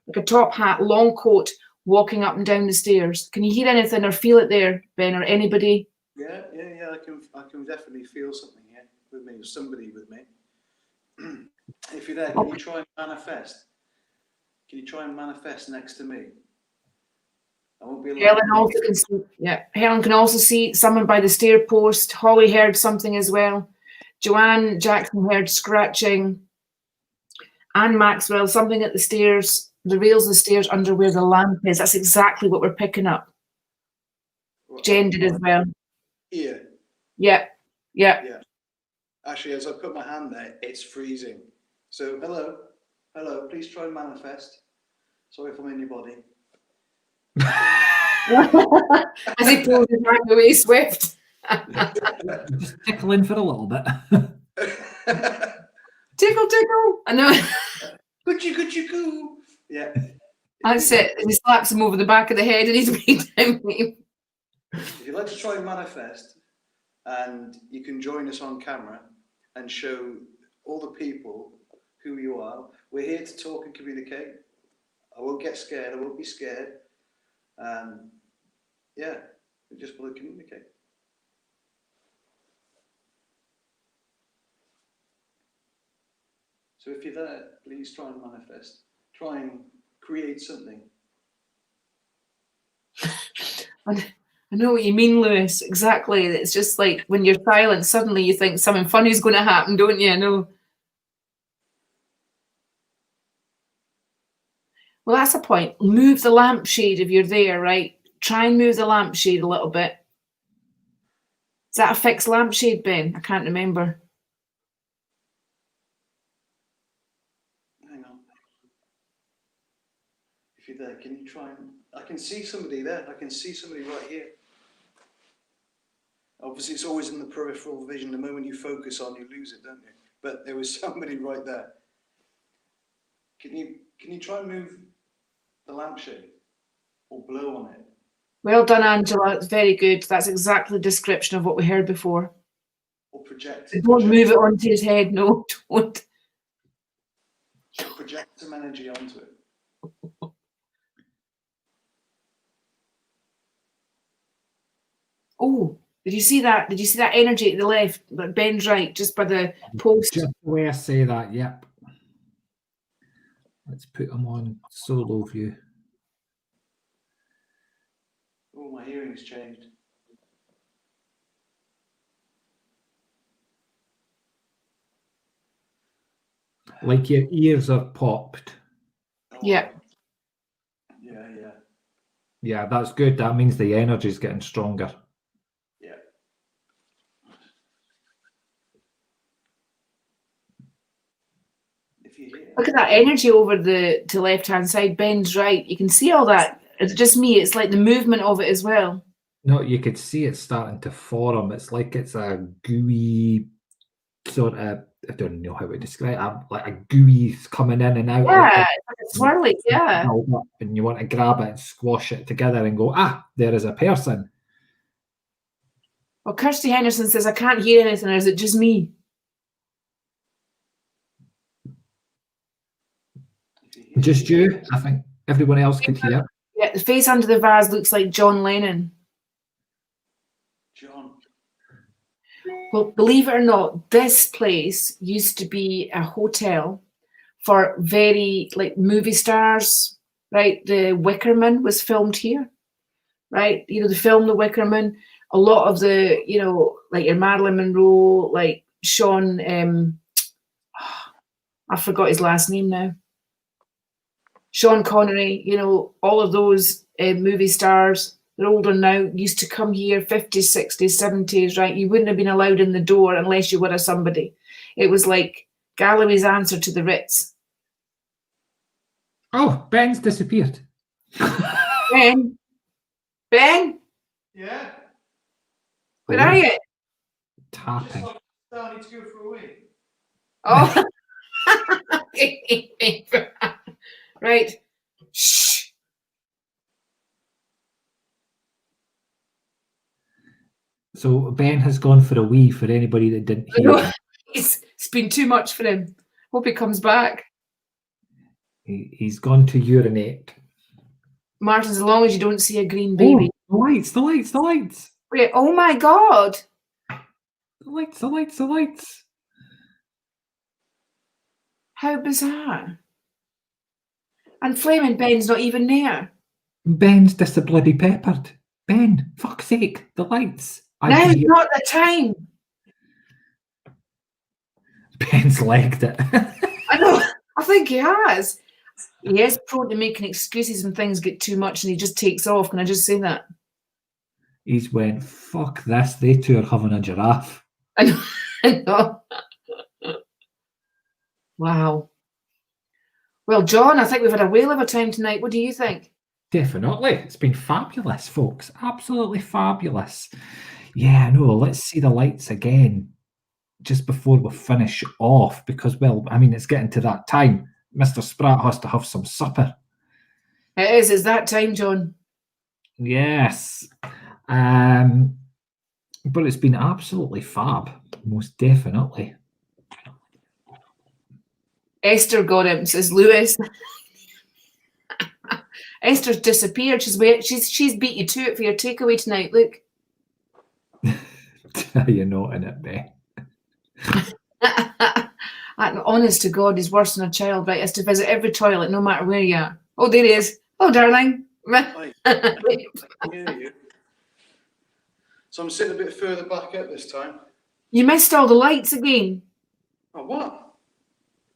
[SPEAKER 2] like a top hat, long coat, walking up and down the stairs. Can you hear anything or feel it there, Ben, or anybody?
[SPEAKER 4] Yeah. I can definitely feel something here with me, or somebody with me. If you're there, can you try and manifest? Can you try and manifest next to me? I won't be alone.
[SPEAKER 2] Helen also can see, Helen can also see someone by the stair post. Holly heard something as well. Joanne Jackson heard scratching. Anne Maxwell, something at the stairs, the rails of the stairs under where the lamp is. That's exactly what we're picking up. Jen did as well.
[SPEAKER 4] Here.
[SPEAKER 2] Yeah.
[SPEAKER 4] Actually, as I put my hand there, it's freezing. So, hello, please try and manifest. Sorry if I'm in your body.
[SPEAKER 2] As he pulled his hand away swift.
[SPEAKER 1] Just tickling for a little bit.
[SPEAKER 2] Tickle, tickle. I know.
[SPEAKER 4] Good you. Yeah.
[SPEAKER 2] That's it. And he slaps him over the back of the head and he's made him.
[SPEAKER 4] If you'd like to try and manifest, and you can join us on camera and show all the people who you are. We're here to talk and communicate. I won't get scared. I won't be scared. Yeah, we just want to communicate. So if you're there, please try and manifest. Try and create something.
[SPEAKER 2] I know what you mean, Lewis. Exactly. It's just like when you're silent, suddenly you think something funny is going to happen, don't you? I know. Well, that's the point. Move the lampshade if you're there, right? Try and move the lampshade a little bit. Is that a fixed lampshade, Ben? I can't remember.
[SPEAKER 4] Hang on. If you're there, can you try and... I can see somebody there. I can see somebody right here. Obviously, it's always in the peripheral vision. The moment you focus on, you lose it, don't you? But there was somebody right there. Can you try and move the lampshade or blow on it?
[SPEAKER 2] Well done, Angela. It's very good. That's exactly the description of what we heard before.
[SPEAKER 4] Or project?
[SPEAKER 2] Don't move it onto his head. No, don't.
[SPEAKER 4] Project some energy onto it.
[SPEAKER 2] Oh, did you see that? Did you see that energy at the left? Like Ben's right, just by the post.
[SPEAKER 1] Just the way I say that, yep. Let's put him on solo view.
[SPEAKER 4] Oh, my hearing's changed.
[SPEAKER 1] Like your ears are popped.
[SPEAKER 4] Oh,
[SPEAKER 2] Yeah.
[SPEAKER 4] Yeah, yeah.
[SPEAKER 1] Yeah, that's good. That means the energy's getting stronger.
[SPEAKER 4] Yeah. If you hear.
[SPEAKER 2] Look at that energy over to left-hand side. Ben's right. You can see all that. It's just me. It's like the movement of it as well.
[SPEAKER 1] No, you could see it starting to form. It's like it's a gooey sort of, I don't know how to describe it, like a gooey coming in and out.
[SPEAKER 2] Yeah, it's like a swirly. Yeah.
[SPEAKER 1] And you want to grab it and squash it together and go, there is a person.
[SPEAKER 2] Well, Kirsty Henderson says, I can't hear anything, or is it just me?
[SPEAKER 1] Just you? I think everyone else could hear.
[SPEAKER 2] Yeah, the face under the vase looks like John Lennon.
[SPEAKER 4] John.
[SPEAKER 2] Well, believe it or not, this place used to be a hotel for very, like, movie stars, right? The Wicker Man was filmed here, right? You know, the film The Wicker Man, a lot of the, you know, like your Marilyn Monroe, like Sean, I forgot his last name now. Sean Connery, you know, all of those movie stars, they're older now, used to come here 50s, 60s, 70s, right? You wouldn't have been allowed in the door unless you were a somebody. It was like Galloway's answer to the Ritz.
[SPEAKER 1] Oh, Ben's disappeared.
[SPEAKER 2] Ben? Ben?
[SPEAKER 4] Yeah.
[SPEAKER 2] Where are you?
[SPEAKER 1] Tapping.
[SPEAKER 4] I need to go for a wee.
[SPEAKER 2] Oh. Right. Shh.
[SPEAKER 1] So Ben has gone for a wee for anybody that didn't hear him.
[SPEAKER 2] It's been too much for him. Hope he comes back.
[SPEAKER 1] He's gone to urinate.
[SPEAKER 2] Martin, as long as you don't see a green baby.
[SPEAKER 1] Oh, the lights.
[SPEAKER 2] Wait, oh my God.
[SPEAKER 1] The lights.
[SPEAKER 2] How bizarre. And Flaming Ben's not even there.
[SPEAKER 1] Ben's just a bloody peppered. Ben, fuck's sake, the lights.
[SPEAKER 2] Now's not the time.
[SPEAKER 1] Ben's legged it.
[SPEAKER 2] I know. I think he has. He is prone to making excuses when things get too much and he just takes off. Can I just say that?
[SPEAKER 1] He's went, fuck this, they two are having a giraffe.
[SPEAKER 2] I know. I know. Wow. Well, John, I think we've had a whale of a time tonight. What do you think?
[SPEAKER 1] Definitely. It's been fabulous, folks. Absolutely fabulous. Yeah, no, let's see the lights again just before we finish off because, well, I mean, it's getting to that time. Mr. Spratt has to have some supper.
[SPEAKER 2] It is. It's that time, John.
[SPEAKER 1] Yes. But it's been absolutely fab, most definitely.
[SPEAKER 2] Esther got him, says Lewis. Esther's disappeared. She's beat you to it for your takeaway tonight. Look.
[SPEAKER 1] You're not in it, Beth.
[SPEAKER 2] Honest to God, he's worse than a child, right? Has to visit every toilet, no matter where you are. Oh, there he is. Oh, darling.
[SPEAKER 4] Hi. I hear you. So I'm sitting a bit further back up this time.
[SPEAKER 2] You missed all the lights again.
[SPEAKER 4] Oh, what?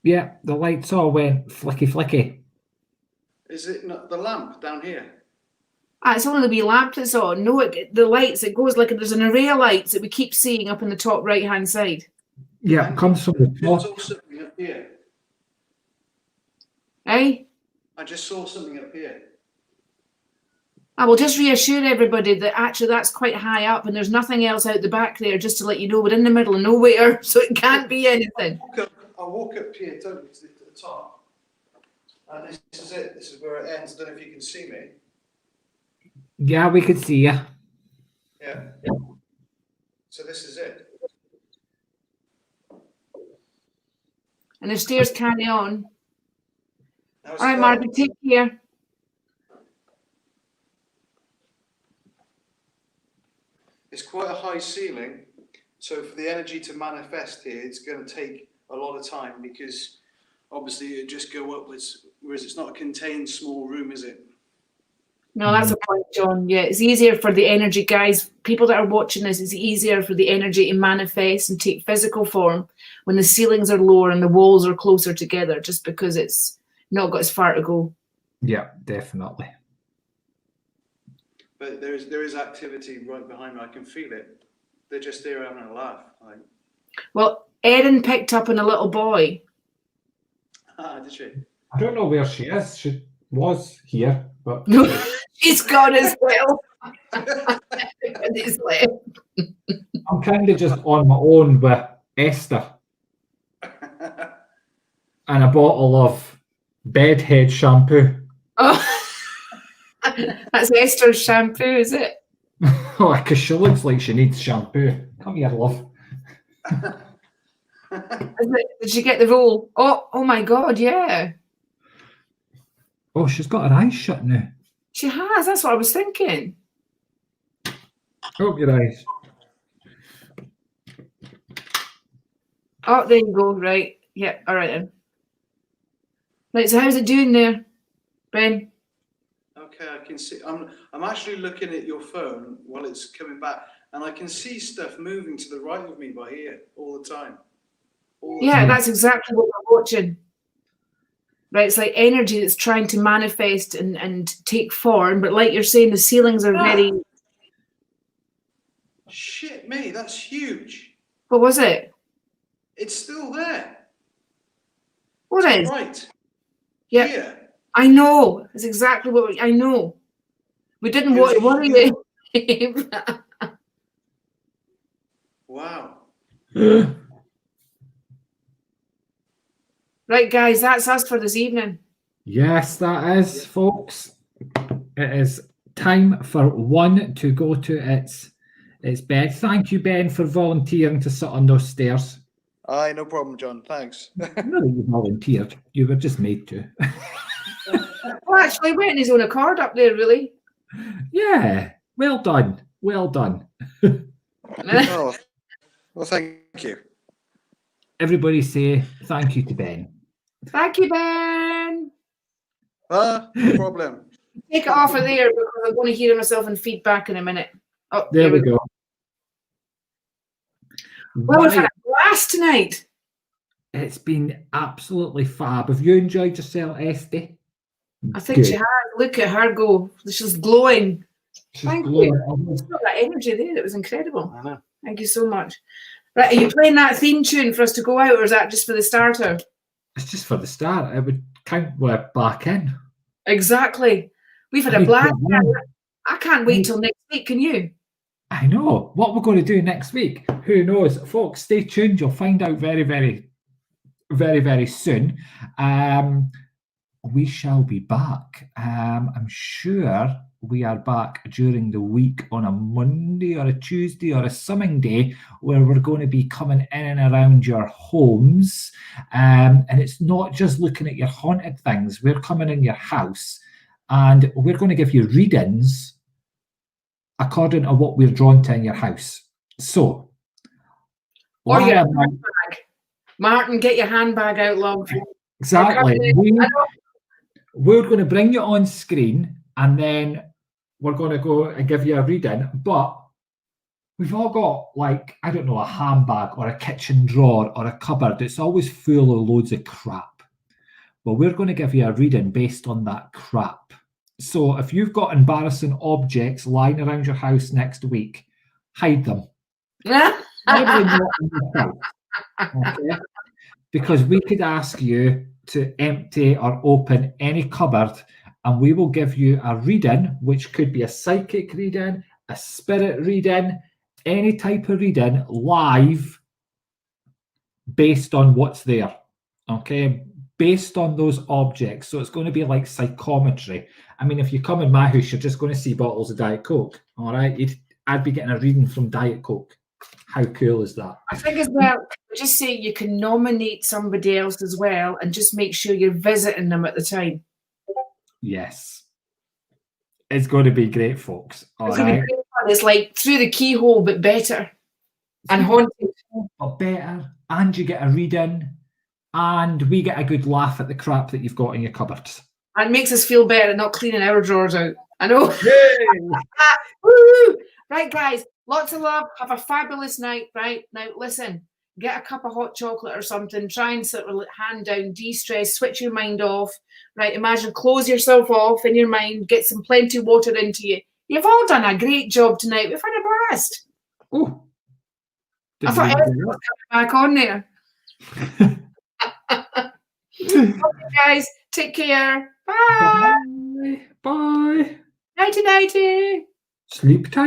[SPEAKER 1] Yeah, the lights all went flicky.
[SPEAKER 4] Is it not the lamp down here?
[SPEAKER 2] It's only the wee lamp that's on. No, the lights, it goes like there's an array of lights that we keep seeing up in the top right-hand side.
[SPEAKER 1] Yeah, it comes from the
[SPEAKER 4] I
[SPEAKER 1] top.
[SPEAKER 4] saw something up here.
[SPEAKER 2] Eh?
[SPEAKER 4] I just saw something up here.
[SPEAKER 2] I will just reassure everybody that actually that's quite high up and there's nothing else out the back there, just to let you know we're in the middle of nowhere, so it can't be anything.
[SPEAKER 4] I'll walk up here, don't you, to the top. And this is it. This is where it ends. I don't know if you can see me.
[SPEAKER 1] Yeah, we could see you.
[SPEAKER 4] Yeah. So this is it.
[SPEAKER 2] And the stairs carry on.
[SPEAKER 4] Now
[SPEAKER 2] All right, Margaret, take care.
[SPEAKER 4] It's quite a high ceiling, so for the energy to manifest here, it's going to take a lot of time because obviously it just go upwards, whereas it's not a contained small room, is it?
[SPEAKER 2] No, that's a point, John. Yeah, it's easier for the energy, guys. People that are watching this, it's easier for the energy to manifest and take physical form when the ceilings are lower and the walls are closer together, just because it's not got as far to go.
[SPEAKER 1] Yeah, definitely.
[SPEAKER 4] But there is activity right behind me. I can feel it. They're just there having a laugh. Like,
[SPEAKER 2] Well, Erin picked up on a little boy.
[SPEAKER 4] did she?
[SPEAKER 1] I don't know where she is. She was here, but
[SPEAKER 2] No, she's gone as well. Everybody's left.
[SPEAKER 1] I'm kind of just on my own with Esther and a bottle of bedhead shampoo.
[SPEAKER 2] Oh, that's Esther's shampoo, is it?
[SPEAKER 1] Oh, because she looks like she needs shampoo. Come here, love.
[SPEAKER 2] Did she get the roll? Oh my God, yeah.
[SPEAKER 1] Oh, she's got her eyes shut now.
[SPEAKER 2] She has. That's what I was thinking.
[SPEAKER 1] Open your eyes.
[SPEAKER 2] Oh, there you go. Right. Yeah. All right then. Right. So how's it doing there, Ben?
[SPEAKER 4] Okay, I can see. I'm actually looking at your phone while it's coming back, and I can see stuff moving to the right of me by here all the time.
[SPEAKER 2] Yeah, that's exactly what we're watching. Right, it's like energy that's trying to manifest and take form, but like you're saying, the ceilings are very.
[SPEAKER 4] Shit me, that's huge.
[SPEAKER 2] What was it?
[SPEAKER 4] It's still there.
[SPEAKER 2] What is?
[SPEAKER 4] Right.
[SPEAKER 2] Yeah,
[SPEAKER 4] Here.
[SPEAKER 2] I know. It's exactly what I know. We didn't want to worry you.
[SPEAKER 4] Wow.
[SPEAKER 2] Right, guys, that's us for this evening.
[SPEAKER 1] Yes, that is, folks. It is time for one to go to its bed. Thank you, Ben, for volunteering to sit on those stairs.
[SPEAKER 4] Aye, no problem, John. Thanks.
[SPEAKER 1] Not that you volunteered. You were just made to.
[SPEAKER 2] Well, actually, he went on his own accord up there, really.
[SPEAKER 1] Yeah. Well done. Well done.
[SPEAKER 4] Oh, well, thank you.
[SPEAKER 1] Everybody say thank you to Ben.
[SPEAKER 2] Thank you, Ben.
[SPEAKER 4] No problem.
[SPEAKER 2] Take it off of there because I'm going to hear myself in feedback in a minute. Oh,
[SPEAKER 1] There we go.
[SPEAKER 2] Well, we've had a blast tonight.
[SPEAKER 1] It's been absolutely fab. Have you enjoyed yourself, Esther?
[SPEAKER 2] I think she has. Look at her go. She's glowing. Thank you. It's got that energy there. It was incredible.
[SPEAKER 4] I know.
[SPEAKER 2] Thank you so much. Right, are you playing that theme tune for us to go out, or is that just for the starter?
[SPEAKER 1] It's just for the start. It would count we're back in.
[SPEAKER 2] Exactly. We've had a blast. I can't wait till next week. Can you?
[SPEAKER 1] I know. What we're going to do next week, who knows? Folks, stay tuned. You'll find out very, very, very, very soon. We shall be back. I'm sure we are back during the week on a Monday or a Tuesday or a summing day where we're going to be coming in and around your homes. And it's not just looking at your haunted things. We're coming in your house and we're going to give you readings according to what we're drawn to in your house. So,
[SPEAKER 2] or your handbag. Martin, get your handbag out, love.
[SPEAKER 1] Exactly. We're going to bring you on screen and then we're going to go and give you a reading. But we've all got, like, I don't know, a handbag or a kitchen drawer or a cupboard. It's always full of loads of crap. But we're going to give you a reading based on that crap. So if you've got embarrassing objects lying around your house next week, hide them. Okay? Because we could ask you to empty or open any cupboard and we will give you a reading, which could be a psychic reading, a spirit reading, any type of reading live based on what's there, okay? Based on those objects. So it's going to be like psychometry. I mean, if you come in my house, you're just going to see bottles of Diet Coke, all right? I'd be getting a reading from Diet Coke. How cool is that?
[SPEAKER 2] I think as well, just say you can nominate somebody else as well and just make sure you're visiting them at the time.
[SPEAKER 1] Yes. It's going to be great, folks. All
[SPEAKER 2] It's gonna be
[SPEAKER 1] right.
[SPEAKER 2] great fun. It's like through the keyhole, but better and haunted.
[SPEAKER 1] But better, and you get a reading, and we get a good laugh at the crap that you've got in your cupboards.
[SPEAKER 2] And makes us feel better not cleaning our drawers out. I know. Woo! Right, guys, lots of love. Have a fabulous night. Right now, listen, get a cup of hot chocolate or something. Try and sort of hand down, de-stress, switch your mind off. Right, imagine, close yourself off in your mind, get some plenty of water into you. You've all done a great job tonight. We've had a blast.
[SPEAKER 1] Oh,
[SPEAKER 2] I thought everything was coming back on there. Okay, guys, take care. Bye.
[SPEAKER 1] Bye. Bye.
[SPEAKER 2] Nighty nighty.
[SPEAKER 1] Sleep tight.